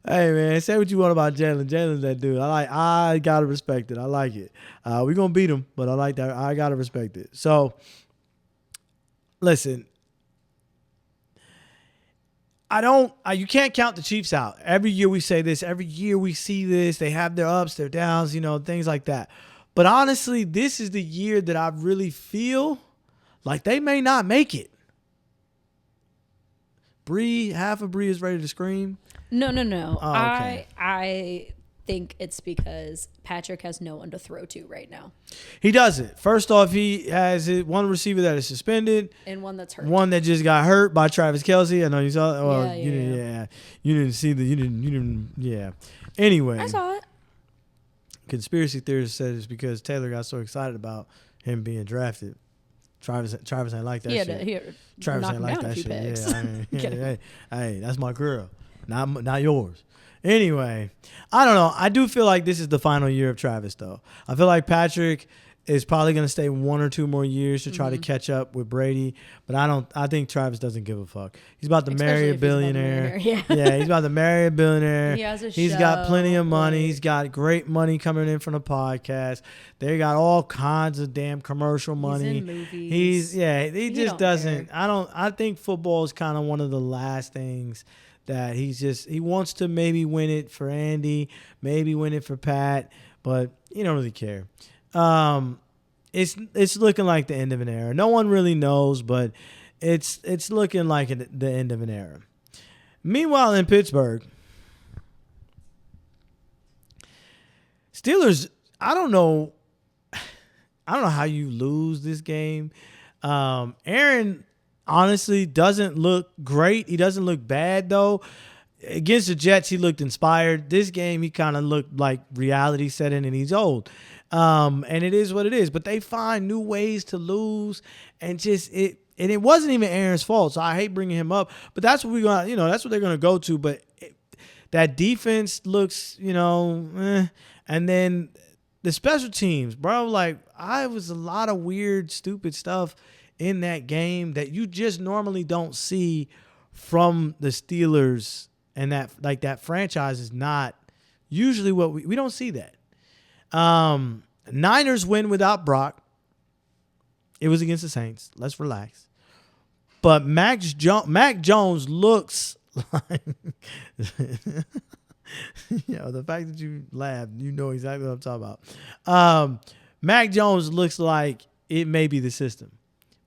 Hey, man, say what you want about Jalen. Jalen's that dude. I got to respect it. I like it. We're going to beat him, but I like that. I got to respect it. So, listen. You can't count the Chiefs out. Every year we say this. Every year we see this. They have their ups, their downs, things like that. But honestly, this is the year that I really feel like they may not make it. Half of Bree is ready to scream. No. Oh, okay. I think it's because Patrick has no one to throw to right now. He doesn't. First off, he has one receiver that is suspended. And one that's hurt. One that just got hurt by Travis Kelce. I know you saw it. Well, Yeah. You didn't see you didn't. Yeah. Anyway. I saw it. Conspiracy theorists said it's because Taylor got so excited about him being drafted. Travis ain't like that shit. Travis ain't like that shit. Picks. Yeah, hey, that's my girl, not yours. Anyway, I don't know. I do feel like this is the final year of Travis, though. I feel like Patrick is probably going to stay 1 or 2 more years to try to catch up with Brady, but I think Travis doesn't give a fuck. He's about to marry a billionaire. Yeah, he's about to marry a billionaire. He has a He's show, got plenty of money. like- He's got great money coming in from the podcast. They got all kinds of damn commercial money. in movies. He just don't doesn't. care. I think football is kind of one of the last things that he wants to maybe win it for Andy, maybe win it for Pat, but he don't really care. It's looking like the end of an era. No one really knows, but it's looking like the end of an era. Meanwhile, in Pittsburgh, Steelers, I don't know how you lose this game. Aaron honestly doesn't look great. He doesn't look bad though. Against the Jets, he looked inspired. This game, he kind of looked like reality set in, and he's old. And it is what it is. But they find new ways to lose, and just and it wasn't even Aaron's fault. So I hate bringing him up, but that's what that's what they're going to go to. But that defense looks, and then the special teams, bro, like I was a lot of weird, stupid stuff in that game that you just normally don't see from the Steelers, and that franchise is not usually what we don't see that. Niners win without Brock. It was against the Saints. Let's relax. But Mac Jones looks like the fact that you laughed, you know exactly what I'm talking about. Mac Jones looks like it may be the system.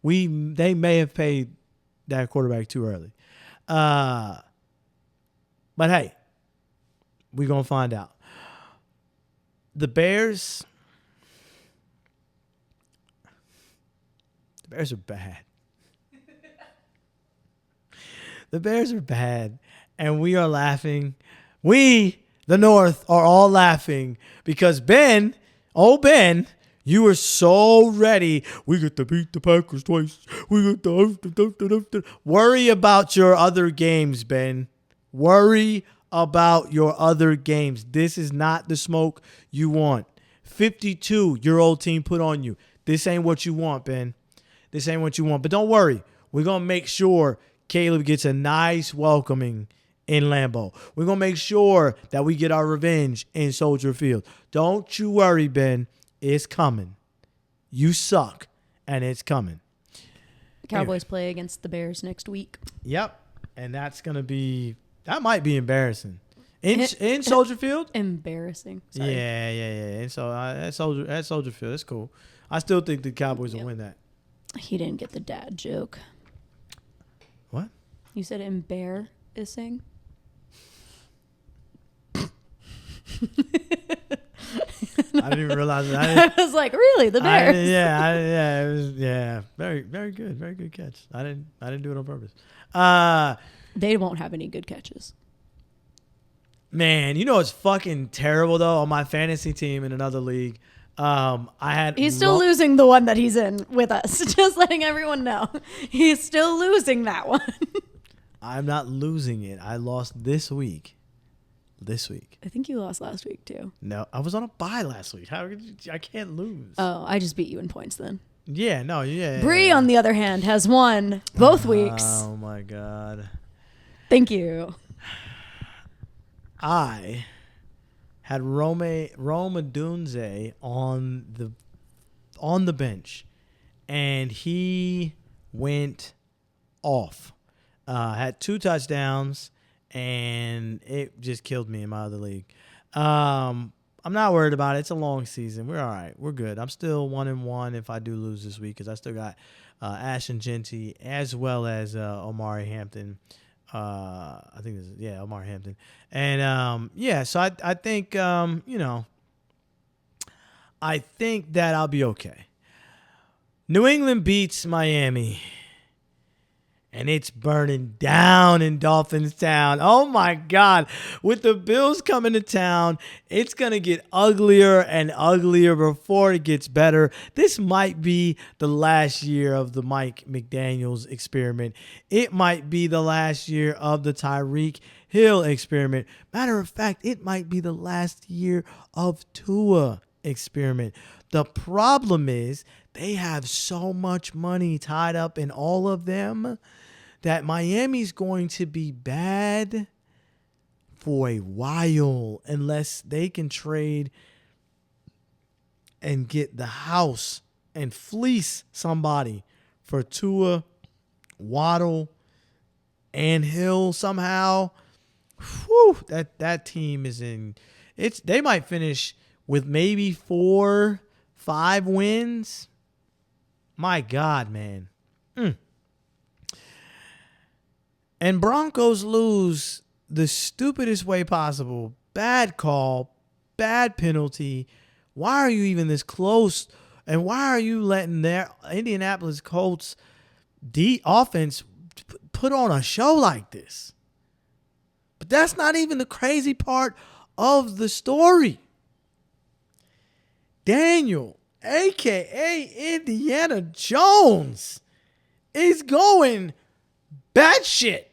They may have paid that quarterback too early. But hey, we're going to find out. The Bears are bad. The Bears are bad, and we are laughing. We, the North, are all laughing because Ben, you were so ready. We get to beat the Packers twice. We get to worry about your other games, Ben. Worry about your other games. This is not the smoke you want. 52, your old team put on you. This ain't what you want, Ben. This ain't what you want. But don't worry. We're going to make sure Caleb gets a nice welcoming in Lambeau. We're going to make sure that we get our revenge in Soldier Field. Don't you worry, Ben. It's coming. You suck, and it's coming. The Cowboys play against the Bears next week. Yep. And that might be embarrassing. In Soldier Field? Embarrassing. Sorry. Yeah. And so at Soldier Field, it's cool. I still think the Cowboys will win that. He didn't get the dad joke. What? You said embarrassing? I didn't even realize that. I was like, really? The Bears? It was very, very good. Very good catch. I didn't do it on purpose. They won't have any good catches. Man, it's fucking terrible though on my fantasy team in another league. He's still losing the one that he's in with us. Just letting everyone know. He's still losing that one. I'm not losing it. I lost this week. I think you lost last week too. No, I was on a bye last week. I can't lose. Oh, I just beat you in points then. Yeah, no, yeah. Bree, on the other hand, has won both weeks. Oh my God. Thank you. I had Rome Odunze on the bench, and he went off. Had 2 touchdowns, and it just killed me in my other league. I'm not worried about it. It's a long season. We're all right. We're good. I'm still 1-1 if I do lose this week because I still got Ashton Genty as well as Omari Hampton. I think Omar Hampton. And so I think I think that I'll be okay. New England beats Miami. And it's burning down in Dolphins Town. Oh my God. With the Bills coming to town, it's going to get uglier and uglier before it gets better. This might be the last year of the Mike McDaniels experiment. It might be the last year of the Tyreek Hill experiment. Matter of fact, it might be the last year of Tua experiment. The problem is they have so much money tied up in all of them that Miami's going to be bad for a while unless they can trade and get the house and fleece somebody for Tua, Waddle, and Hill somehow. Whew, that team is in. They might finish with maybe 4-5 wins. My God, man. And Broncos lose the stupidest way possible. Bad call, bad penalty. Why are you even this close? And why are you letting their Indianapolis Colts offense put on a show like this? But that's not even the crazy part of the story. Daniel, a.k.a. Indiana Jones, is going batshit.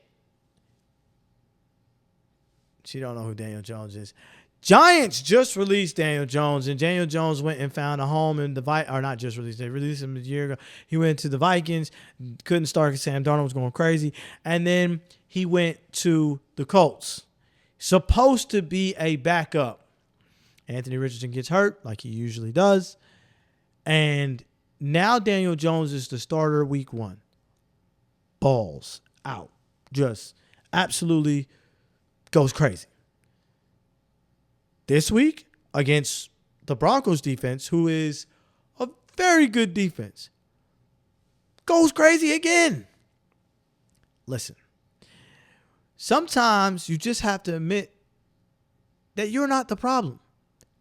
She don't know who Daniel Jones is. Giants just released Daniel Jones, and Daniel Jones went and found a home in the or not just released. They released him a year ago. He went to the Vikings, couldn't start because Sam Darnold was going crazy, and then he went to the Colts. Supposed to be a backup. Anthony Richardson gets hurt like he usually does, and now Daniel Jones is the starter week 1. Balls out, just absolutely goes crazy. This week, against the Broncos defense, who is a very good defense, goes crazy again. Listen, sometimes you just have to admit that you're not the problem.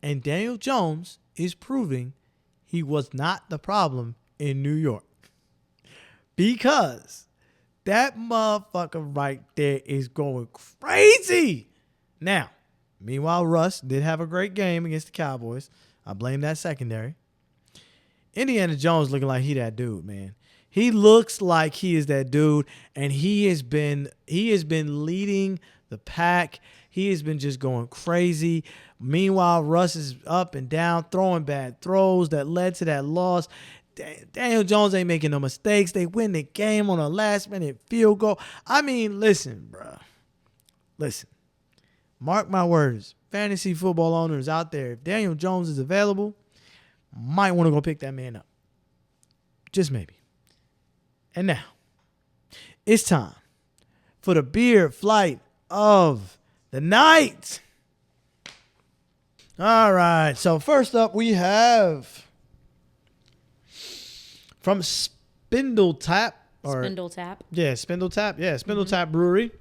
And Daniel Jones is proving he was not the problem in New York. Because that motherfucker right there is going crazy. Now, meanwhile, Russ did have a great game against the Cowboys. I blame that secondary. Indiana Jones looking like he that dude, man. He looks like he is that dude, and he has been leading the pack. He has been just going crazy. Meanwhile, Russ is up and down, throwing bad throws that led to that loss. Daniel Jones ain't making no mistakes. They win the game on a last-minute field goal. I mean, listen, bro. Listen. Mark my words, fantasy football owners out there, if Daniel Jones is available, might want to go pick that man up. Just maybe. And now, it's time for the beer flight of the night. All right, so first up we have from Spindle Tap. Spindle Tap. Yeah, Spindle Tap. Yeah, Spindle Tap Brewery.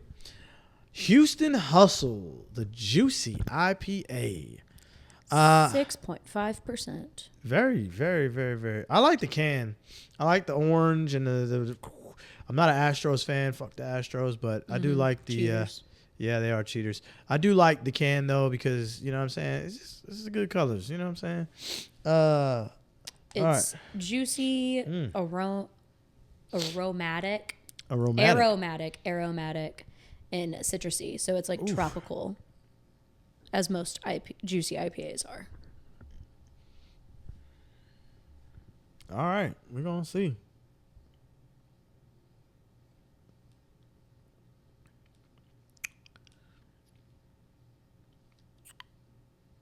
Houston Hustle, the juicy IPA. 6.5%. Very, very, very, very. I like the can. I like the orange and the I'm not an Astros fan. Fuck the Astros, but I do like the. Yeah, they are cheaters. I do like the can though because you know what I'm saying. This is good colors. You know what I'm saying. It's juicy, aromatic, and citrusy. So it's like tropical, as most juicy IPAs are. All right, we're gonna see.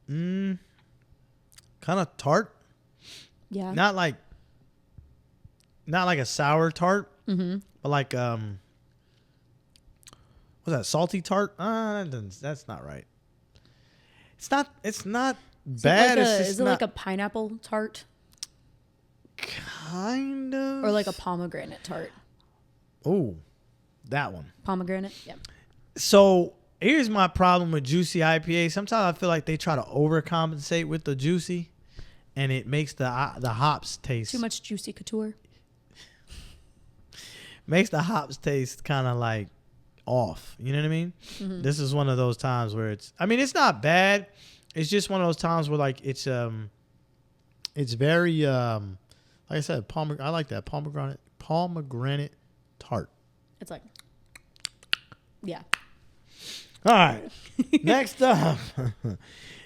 Kind of tart. Yeah. Not like a sour tart, but like what's that? Salty tart? That's not right. It's not bad. Is it like a pineapple tart? Kind of. Or like a pomegranate tart? Oh, that one. Pomegranate. Yeah. So here's my problem with juicy IPA. Sometimes I feel like they try to overcompensate with the juicy, and it makes the hops taste too much juicy couture. Makes the hops taste kind of like off. You know what I mean? Mm-hmm. This is one of those times where it's it's not bad. It's just one of those times where like it's very like I said, I like that pomegranate tart. It's like, yeah. All right. Next up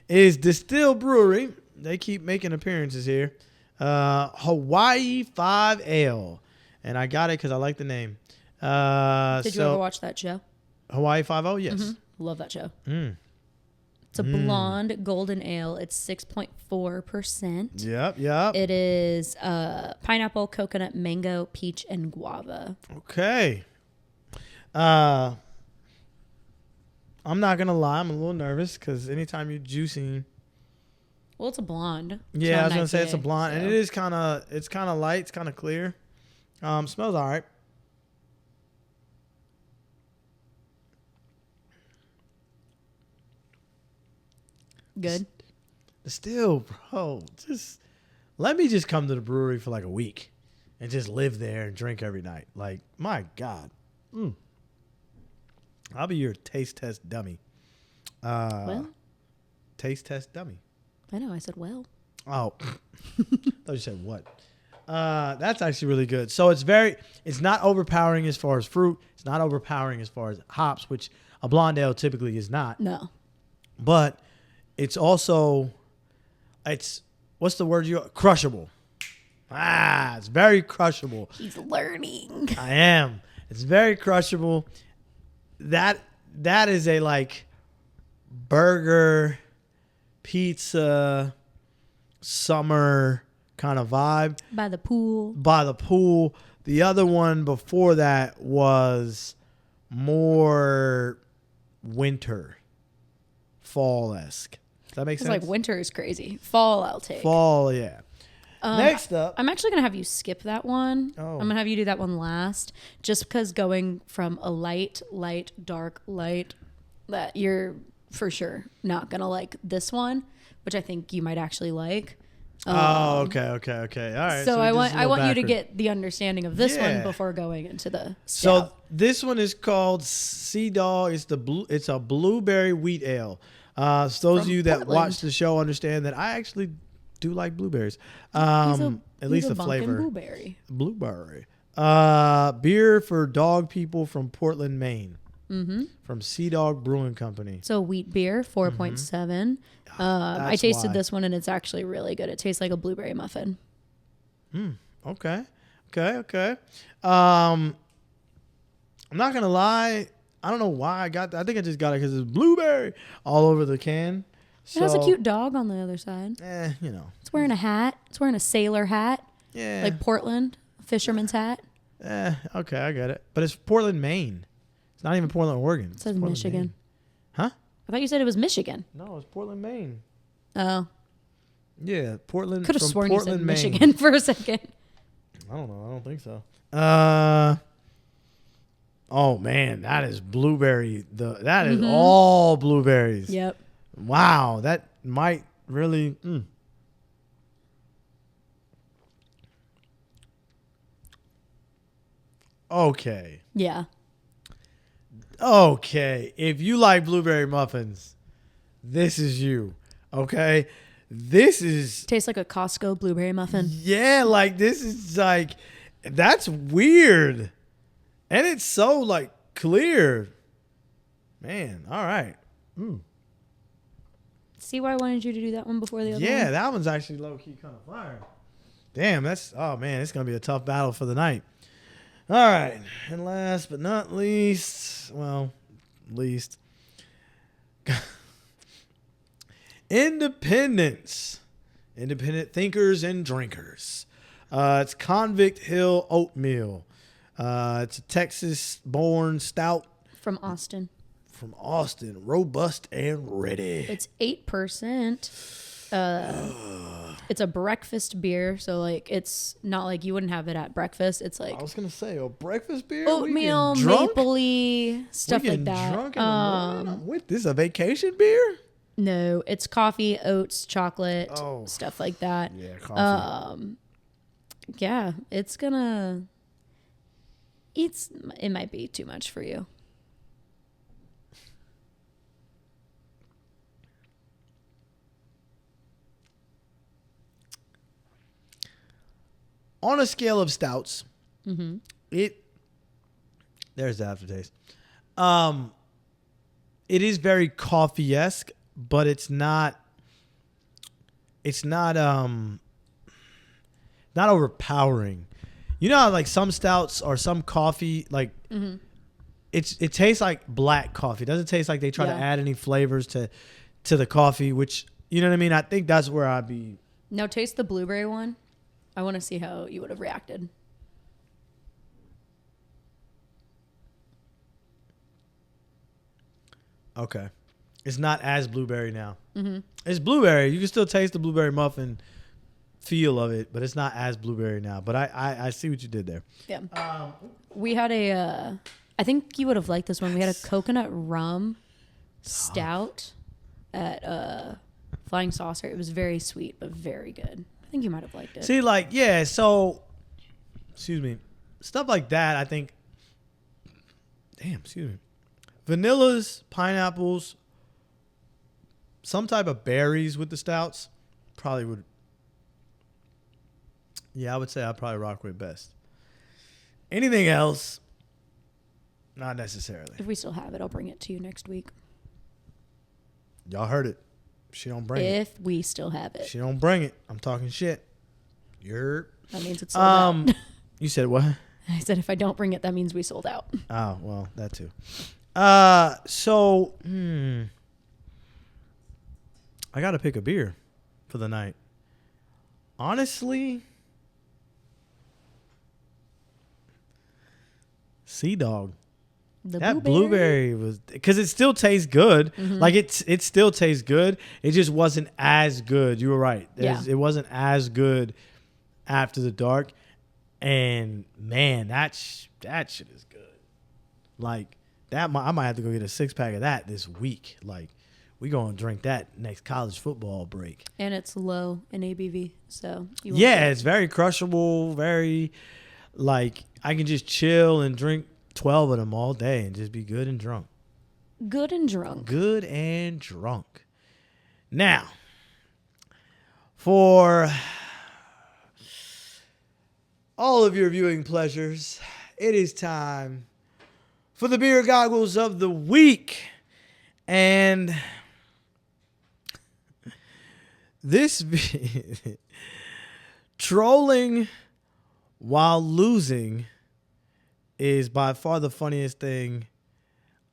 is Distill Brewery. They keep making appearances here. Hawaii 5 Ale. And I got it because I like the name. Did you ever watch that show? Hawaii 5-0? Yes. Mm-hmm. Love that show. It's a blonde golden ale. It's 6.4%. Yep. It is pineapple, coconut, mango, peach, and guava. Okay. I'm not going to lie. I'm a little nervous because anytime you're juicing. Well, it's a blonde. Yeah, I was going to say it's a blonde. So. And it's kind of light. It's kind of clear. Smells all right. Good. Still, bro, just let me just come to the brewery for like a week and just live there and drink every night. Like, my God. I'll be your taste test dummy. Well? Taste test dummy. I know. I said, well. Oh. I thought you said what? That's actually really good. So it's not overpowering as far as fruit. It's not overpowering as far as hops, which a blonde ale typically is not. No. But it's also, what's the word crushable. It's very crushable. He's learning. I am. It's very crushable. That is a like burger, pizza, summer kind of vibe. By the pool. The other one before that was more winter, fall-esque. Does that make sense? It's like winter is crazy. Fall, I'll take. Fall, yeah. Next up. I'm actually going to have you skip that one. Oh. I'm going to have you do that one last. Just because going from a light, dark, light, that you're for sure not going to like this one, which I think you might actually like. Okay. All right. So I want you to backward. get the understanding of this Yeah. one before going into the So stout. this one is called Sea Dog. It's a blueberry wheat ale. So those From of you that Portland. watch the show understand that I actually do like blueberries. He's At least the bunkin' flavor. Blueberry. Beer for dog people from Portland, Maine. Mm-hmm. From Sea Dog Brewing Company. So wheat beer, 4.7. I tasted why. this one and it's actually really good. It tastes like a blueberry muffin. Okay. I'm not gonna lie. I don't know why I got that. I think I just got it because it's blueberry all over the can. It has a cute dog on the other side. It's wearing a hat. It's wearing a sailor hat. Yeah. Like Portland, fisherman's hat. Okay, I get it. But it's Portland, Maine. It's not even Portland, Oregon. It says Portland, Michigan. Maine. Huh? I thought you said it was Michigan. No, it's Portland, Maine. Oh. Yeah, Portland. Could have from sworn Portland, you said Maine. Michigan for a second. I don't know. I don't think so. Oh man, that is blueberry. That is all blueberries. Yep. Wow, that might really. Okay. Yeah. Okay. If you like blueberry muffins, this is you. Okay. This is. Tastes like a Costco blueberry muffin. Yeah, like this is like. That's weird. And it's so like clear. Man, all right. See why I wanted you to do that one before the other one? Yeah, that one's actually low key kind of fire. Damn, oh man, it's gonna be a tough battle for the night. All right, and last but not least, independent thinkers and drinkers. It's Convict Hill Oatmeal. It's a Texas-born stout From Austin. robust and ready. It's 8%. It's a breakfast beer, so like it's not like you wouldn't have it at breakfast. It's like I was gonna say a breakfast beer, oatmeal, mapley, stuff like that. Drunk in the morning? What, this is a vacation beer? No, it's coffee, oats, chocolate, Oh. stuff like that. Yeah, coffee. Yeah, it might be too much for you. On a scale of stouts, there's the aftertaste. It is very coffee-esque, but it's not overpowering. You know how like some stouts or some coffee, like it tastes like black coffee. It doesn't taste like they try to add any flavors to the coffee, which, you know what I mean? I think that's where I'd be. Now taste the blueberry one. I want to see how you would have reacted. Okay. It's not as blueberry now. It's blueberry. You can still taste the blueberry muffin feel of it, but it's not as blueberry now. But I see what you did there. Yeah. We had I think you would have liked this one. We had a coconut rum stout at Flying Saucer. It was very sweet, but very good. I think you might have liked it. See, like, yeah, so, excuse me, stuff like that, I think, vanillas, pineapples, some type of berries with the stouts probably would Yeah, I would say I'd probably rock with best. Anything else? Not necessarily. If we still have it, I'll bring it to you next week. Y'all heard it. She don't bring it. If we still have it. She don't bring it. I'm talking shit. You're. That means it's sold out. You said what? I said if I don't bring it, that means we sold out. Oh, well, that too. So, I got to pick a beer for the night. Honestly, Sea Dog. That blueberry was, because it still tastes good. Mm-hmm. Like it still tastes good. It just wasn't as good. You were right. It wasn't as good after the dark. And man, that shit is good. Like that, I might have to go get a 6-pack of that this week. Like we gonna drink that next college football break. And it's low in ABV, so it's very crushable. Very like I can just chill and drink 12 of them all day and just be good and drunk. Good and drunk. Good and drunk. Now, for all of your viewing pleasures, it is time for the beer goggles of the week. And this trolling while losing is by far the funniest thing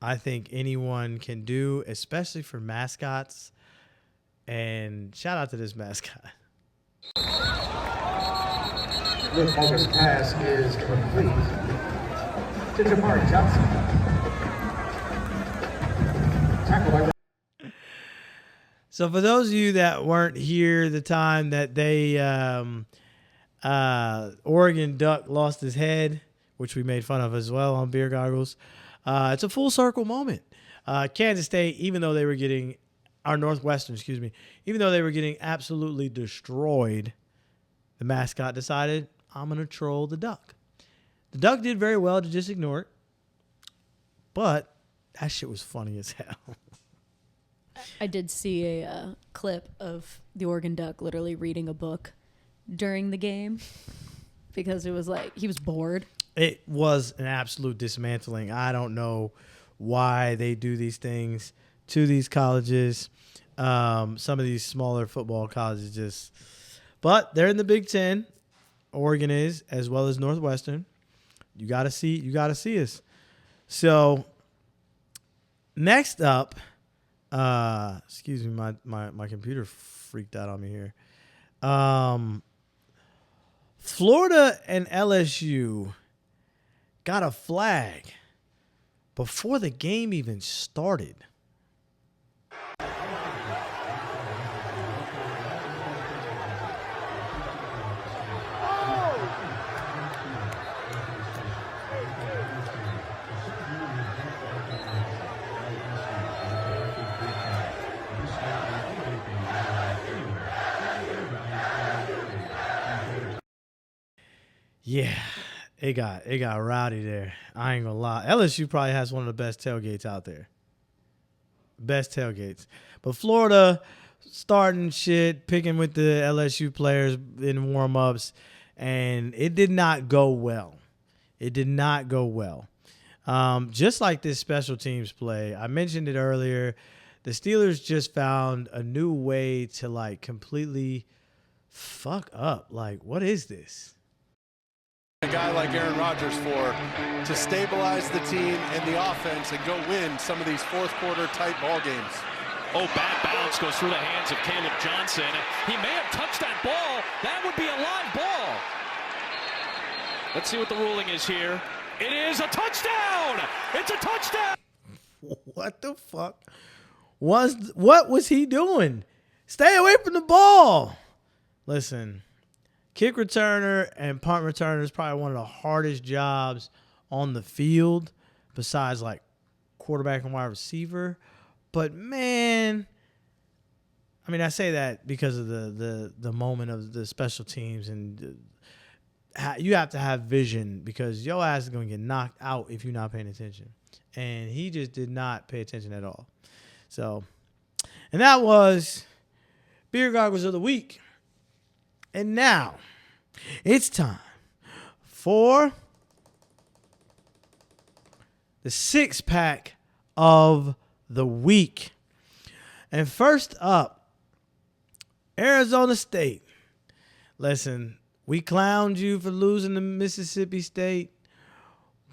I think anyone can do, especially for mascots. And shout out to this mascot. This August pass is complete to Jamari Johnson. Tackle by. So for those of you that weren't here the time that they Oregon Duck lost his head, which we made fun of as well on Beer Goggles, it's a full circle moment. Kansas State, even though they were getting Northwestern, even though they were getting absolutely destroyed, the mascot decided, I'm going to troll the duck. The duck did very well to just ignore it, but that shit was funny as hell. I did see a clip of the Oregon Duck literally reading a book during the game because it was like he was bored. It was an absolute dismantling. I don't know why they do these things to these colleges. Some of these smaller football colleges just, but they're in the Big Ten. Oregon is, as well as Northwestern. You gotta see us. So next up, excuse me, my computer freaked out on me here. Florida and LSU got a flag before the game even started. Yeah, it got rowdy there. I ain't gonna lie. LSU probably has one of the best tailgates out there. Best tailgates. But Florida starting shit, picking with the LSU players in warm-ups, and it did not go well. It did not go well. Just like this special teams play, I mentioned it earlier, the Steelers just found a new way to, like, completely fuck up. Like, what is this? A guy like Aaron Rodgers to stabilize the team and the offense and go win some of these fourth quarter tight ball games. Oh, bad bounce goes through the hands of Caleb Johnson. He may have touched that ball. That would be a live ball. Let's see what the ruling is here. It is a touchdown. It's a touchdown. What the fuck what was he doing? Stay away from the ball. Listen. Kick returner and punt returner is probably one of the hardest jobs on the field besides like quarterback and wide receiver. But man, I mean, I say that because of the moment of the special teams, and you have to have vision because your ass is going to get knocked out if you're not paying attention. And he just did not pay attention at all. So, and that was Beer Goggles of the Week. And now, It's time for the 6-pack of the week. And first up, Arizona State. Listen, we clowned you for losing to Mississippi State,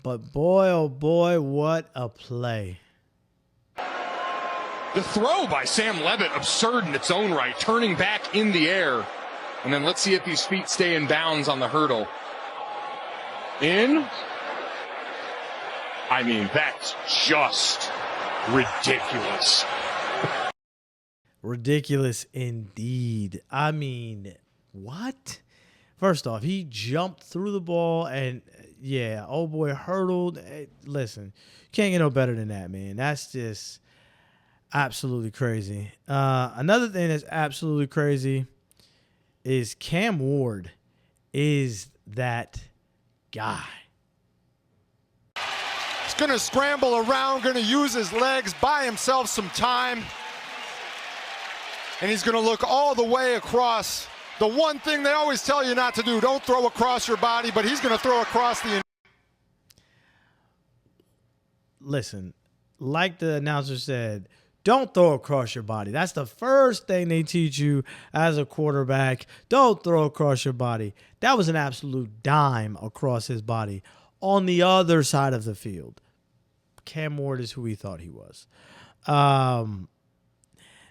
but boy, oh boy, what a play. The throw by Sam Levitt, absurd in its own right, turning back in the air. And then let's see if these feet stay in bounds on the hurdle. In. I mean, that's just ridiculous. Ridiculous indeed. I mean, what? First off, he jumped through the ball and, yeah, old boy hurdled. Listen, can't get no better than that, man. That's just absolutely crazy. Another thing that's absolutely crazy is Cam Ward is that guy. He's going to scramble around, going to use his legs, buy himself some time. And he's going to look all the way across. The one thing they always tell you not to do, don't throw across your body, but he's going to throw across the... Listen, like the announcer said, don't throw across your body. That's the first thing they teach you as a quarterback. Don't throw across your body. That was an absolute dime across his body on the other side of the field. Cam Ward is who we thought he was.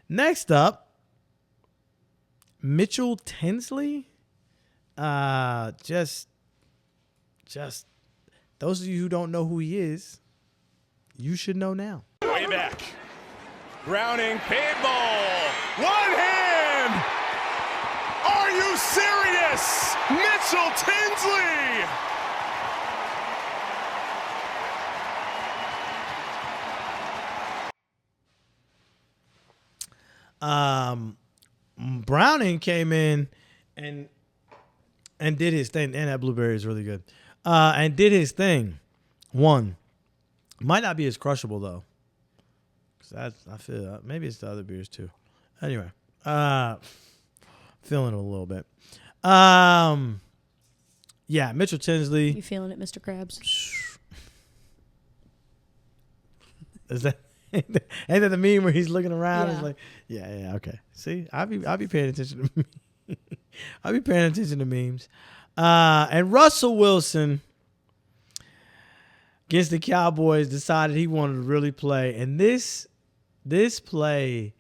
Next up, Mitchell Tinsley. Just those of you who don't know who he is, you should know now. Way back. Browning, big ball. One hand. Are you serious? Mitchell Tinsley. Browning came in and did his thing, and that blueberry is really good. And did his thing. One, might not be as crushable though, because I feel maybe it's the other beers too. Anyway, feeling it a little bit. Yeah, Mitchell Tinsley. You feeling it, Mr. Krabs? Is that? Ain't that the meme where he's looking around? Yeah. It's like, yeah, okay. See, I'll be paying attention to me. I'll be paying attention to memes. And Russell Wilson against the Cowboys decided he wanted to really play. And this play,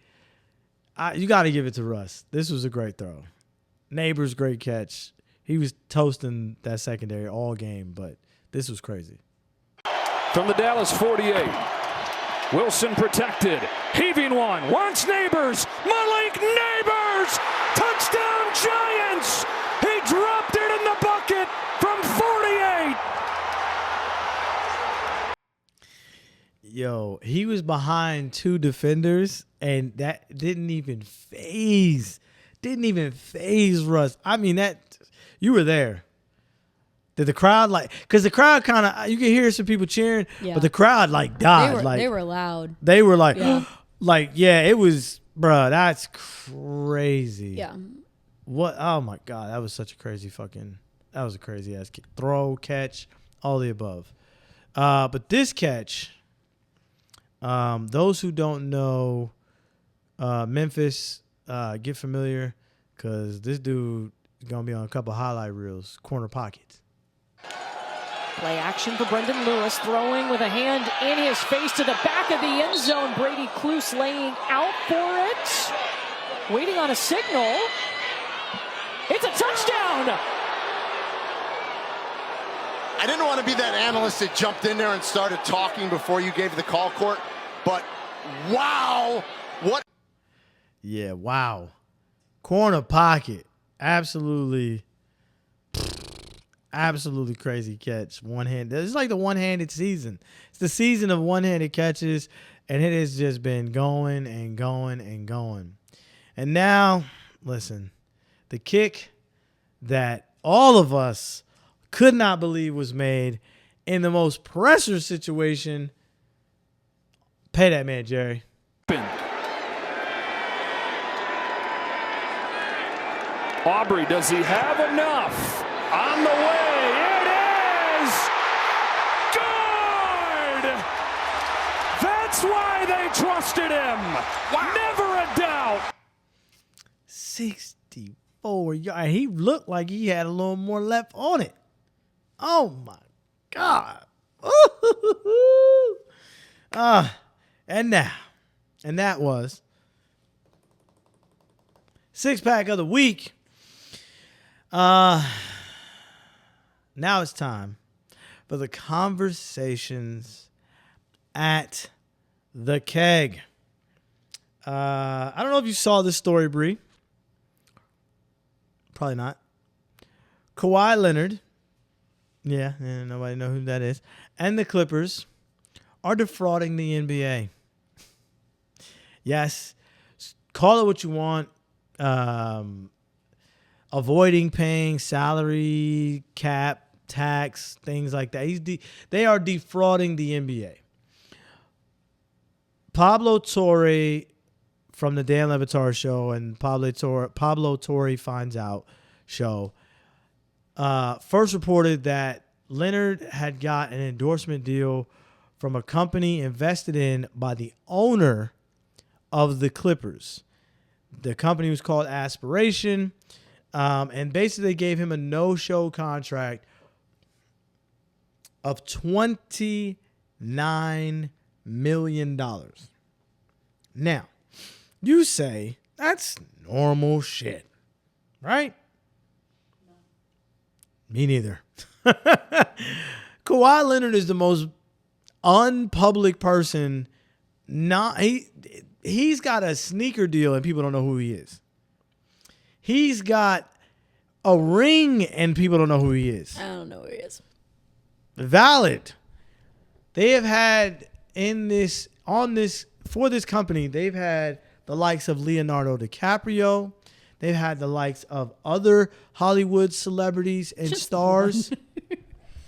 you got to give it to Russ. This was a great throw. Neighbors, great catch. He was toasting that secondary all game, but this was crazy. From the Dallas 48. Wilson protected, heaving one, wants Neighbors, Malik Neighbors, touchdown Giants! He dropped it in the bucket from 48. Yo, he was behind two defenders, and that didn't even phase Russ. I mean, that you were there. Did the crowd because the crowd kind of, you can hear some people cheering, but the crowd died. They were loud. They were it was, bruh, that's crazy. Yeah. What? Oh my God, that was such a crazy that was a crazy ass throw, catch, all the above. But this catch, those who don't know Memphis, get familiar, because this dude is going to be on a couple highlight reels, corner pockets. Play action for Brendan Lewis, throwing with a hand in his face to the back of the end zone. Brady Cluse laying out for it. Waiting on a signal. It's a touchdown! I didn't want to be that analyst that jumped in there and started talking before you gave the call, Court, but wow, what? Yeah, wow. Corner pocket. Absolutely crazy catch. One hand. It's like the one-handed season. It's the season of one-handed catches, and it has just been going and going and going. And now, listen, the kick that all of us could not believe was made in the most pressure situation. Pay that man, Jerry. Aubrey, does he have enough? On the way, it is good! That's why they trusted him. Wow. Never a doubt. 64 yards. He looked like he had a little more left on it. Oh my God. And that was six pack of the week. Now it's time for the conversations at the keg. I don't know if you saw this story, Bree. Probably not. Kawhi Leonard. Yeah, nobody know who that is. And the Clippers are defrauding the NBA. Yes, call it what you want. Avoiding paying salary, cap, tax, things like that. They are defrauding the NBA. Pablo Torre from the Dan Le Batard show and Pablo Torre Finds Out show first reported that Leonard had got an endorsement deal from a company invested in by the owner of the Clippers. The company was called Aspiration, and basically they gave him a no-show contract of $29 million. Now, you say that's normal shit, right? No. Me neither. Kawhi Leonard is the most unpublic person. He's got a sneaker deal and people don't know who he is. He's got a ring and people don't know who he is. I don't know who he is. Valid. They have had for this company, they've had the likes of Leonardo DiCaprio. They've had the likes of other Hollywood celebrities and stars.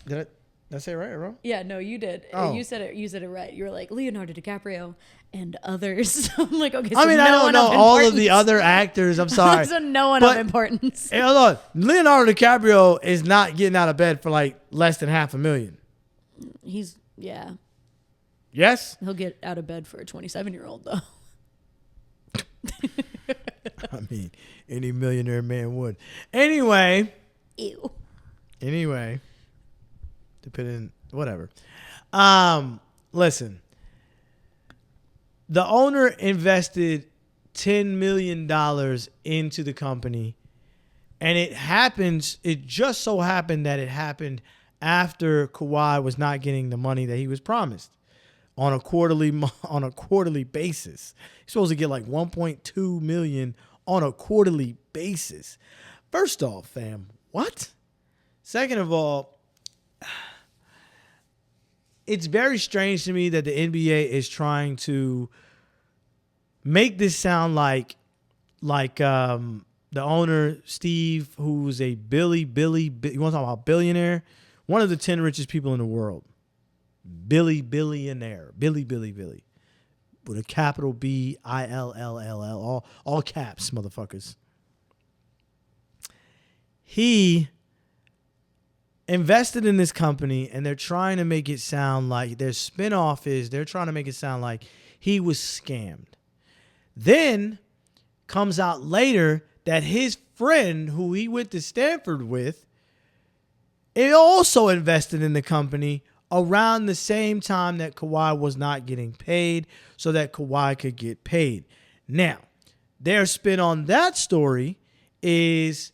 Did I say it right or wrong? Yeah, no, you did. Oh. You said it right. You were like Leonardo DiCaprio and others. I'm like, okay. So I mean, I don't know all of the other actors. I'm sorry. So no one of importance. Hey, hold on. Leonardo DiCaprio is not getting out of bed for like less than $500,000. Yeah. Yes? He'll get out of bed for a 27-year-old though. I mean, any millionaire man would. Anyway. Ew. Anyway. Depending, whatever. Listen. The owner invested $10 million into the company, and it just so happened that it happened after Kawhi was not getting the money that he was promised on a quarterly basis. He's supposed to get like $1.2 million on a quarterly basis. First off, fam, what? Second of all, it's very strange to me that the NBA is trying to make this sound like the owner, Steve, who's a you want to talk about billionaire? One of the 10 richest people in the world. Billionaire. Billy. With a capital BILLLL. All caps, motherfuckers. He invested in this company, and they're trying to make it sound like their spinoff is they're trying to make it sound like he was scammed. Then comes out later that his friend, who he went to Stanford with, it also invested in the company around the same time that Kawhi was not getting paid so that Kawhi could get paid. Now, their spin on that story is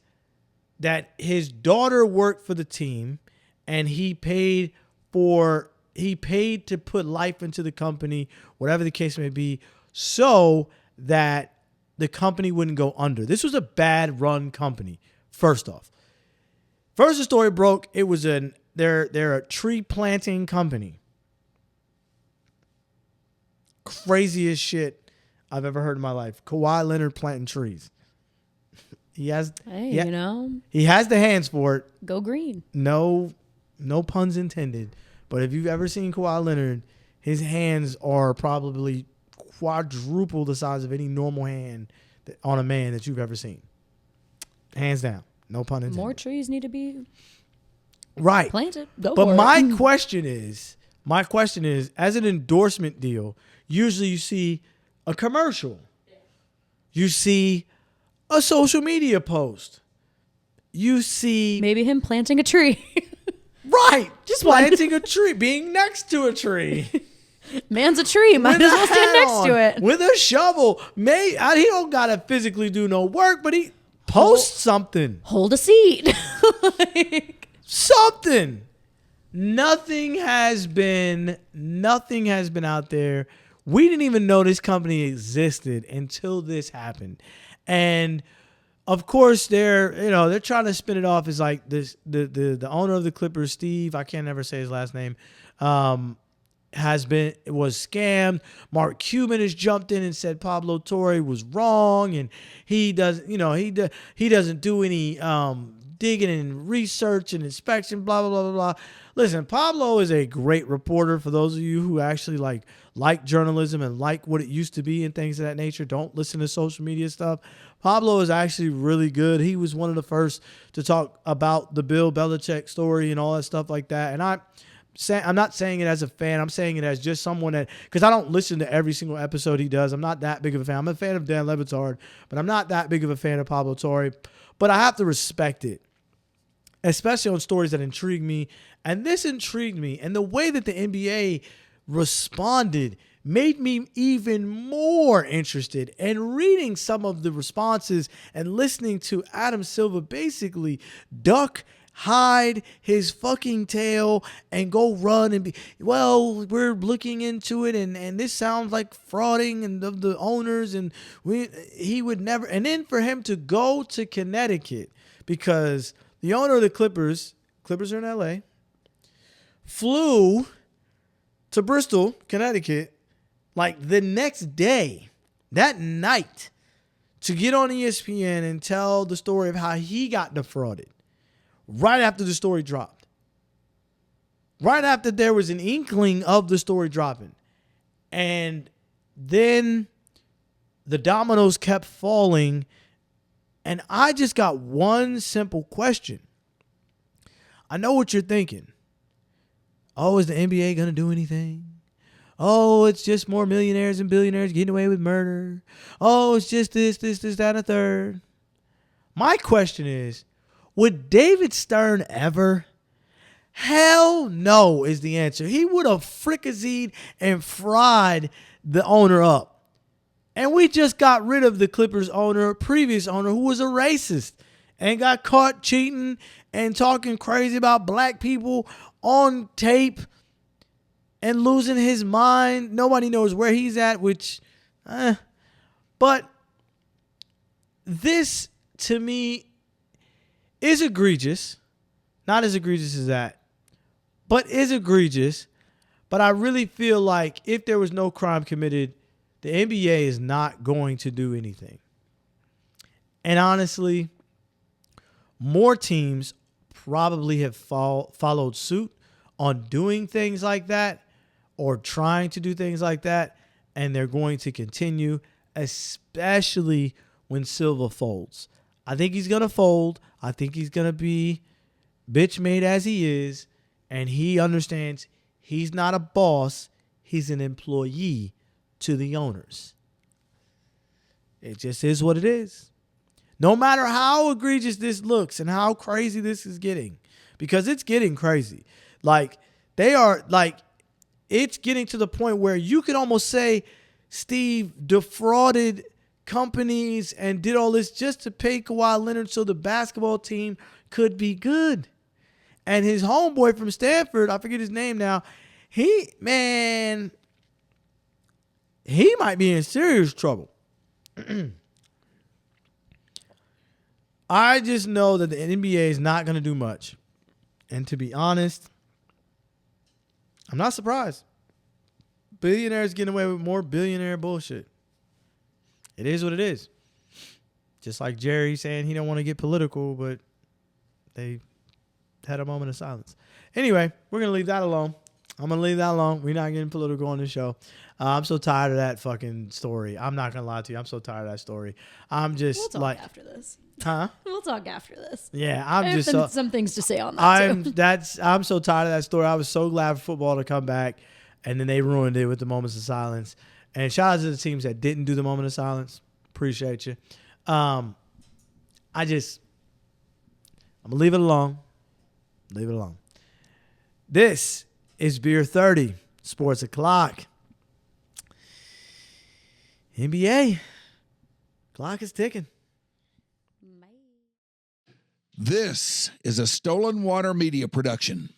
that his daughter worked for the team and he paid to put life into the company, whatever the case may be, so that the company wouldn't go under. This was a bad run company, first off. First the story broke, it was they're a tree planting company. Craziest shit I've ever heard in my life. Kawhi Leonard planting trees. He has he has the hands for it. Go green. No puns intended. But if you've ever seen Kawhi Leonard, his hands are probably quadruple the size of any normal hand on a man that you've ever seen. Hands down. No pun intended. More trees need to be right. planted. Go but for my it. question is, as an endorsement deal, usually you see a commercial. You see a social media post. You see Maybe him planting a tree. right, just planting a tree, being next to a tree. Man's a tree. Might as well stand next to it. With a shovel. He don't gotta physically do no work, but he posts something. Hold a seat. Something. Nothing has been out there. We didn't even know this company existed until this happened. And of course, they're trying to spin it off as like this the owner of the Clippers, Steve, I can't ever say his last name, was scammed. Mark Cuban has jumped in and said Pablo Torre was wrong, and he doesn't do any digging and research and inspection, blah blah blah blah blah. Listen, Pablo is a great reporter. For those of you who actually like journalism and like what it used to be and things of that nature, don't listen to social media stuff. Pablo is actually really good. He was one of the first to talk about the Bill Belichick story and all that stuff like that. And I'm not saying it as a fan. I'm saying it as just someone that, because I don't listen to every single episode he does. I'm not that big of a fan. I'm a fan of Dan Le Batard, but I'm not that big of a fan of Pablo Torre. But I have to respect it, especially on stories that intrigue me. And this intrigued me. And the way that the NBA responded made me even more interested. And reading some of the responses and listening to Adam Silver basically hide his fucking tail and go run and be, well, we're looking into it and this sounds like frauding and of the owners, and he would never. And then for him to go to Connecticut, because the owner of the Clippers are in LA, flew to Bristol, Connecticut, like the next day, that night, to get on ESPN and tell the story of how he got defrauded. Right after the story dropped. Right after there was an inkling of the story dropping. And then the dominoes kept falling. And I just got one simple question. I know what you're thinking. Oh, is the NBA going to do anything? Oh, it's just more millionaires and billionaires getting away with murder. Oh, it's just this, that, and a third. My question is, would David Stern ever? Hell no is the answer. He would have fricasseed and fried the owner up. And we just got rid of the Clippers previous owner, who was a racist and got caught cheating and talking crazy about black people on tape and losing his mind. Nobody knows where he's at, but this to me is egregious. Not as egregious as that, but is egregious. But I really feel like if there was no crime committed, the NBA is not going to do anything. And honestly, more teams probably have followed suit on doing things like that or trying to do things like that, and they're going to continue, especially when Silva folds. I think he's going to fold. I think he's going to be bitch made as he is, and he understands he's not a boss. He's an employee to the owners. It just is what it is. No matter how egregious this looks and how crazy this is getting, because it's getting crazy. It's getting to the point where you can almost say Steve defrauded companies and did all this just to pay Kawhi Leonard so the basketball team could be good. And his homeboy from Stanford, I forget his name now, he might be in serious trouble. I just know that the NBA is not going to do much. And to be honest, I'm not surprised. Billionaires getting away with more billionaire bullshit. It is what it is. Just like Jerry saying he don't want to get political, but they had a moment of silence. Anyway, we're going to leave that alone. I'm going to leave that alone. We're not getting political on this show. I'm so tired of that fucking story. I'm not going to lie to you. I'm so tired of that story. I'm just we'll talk after this. Huh? We'll talk after this. Yeah, I I'm have just so some things to say on that. I'm so tired of that story. I was so glad for football to come back, and then they ruined it with the moments of silence. And shout out to the teams that didn't do the moment of silence. Appreciate you. I'm gonna leave it alone. Leave it alone. This is Beer 30 Sports O'Clock. NBA. Clock is ticking. This is a Stolen Water Media production.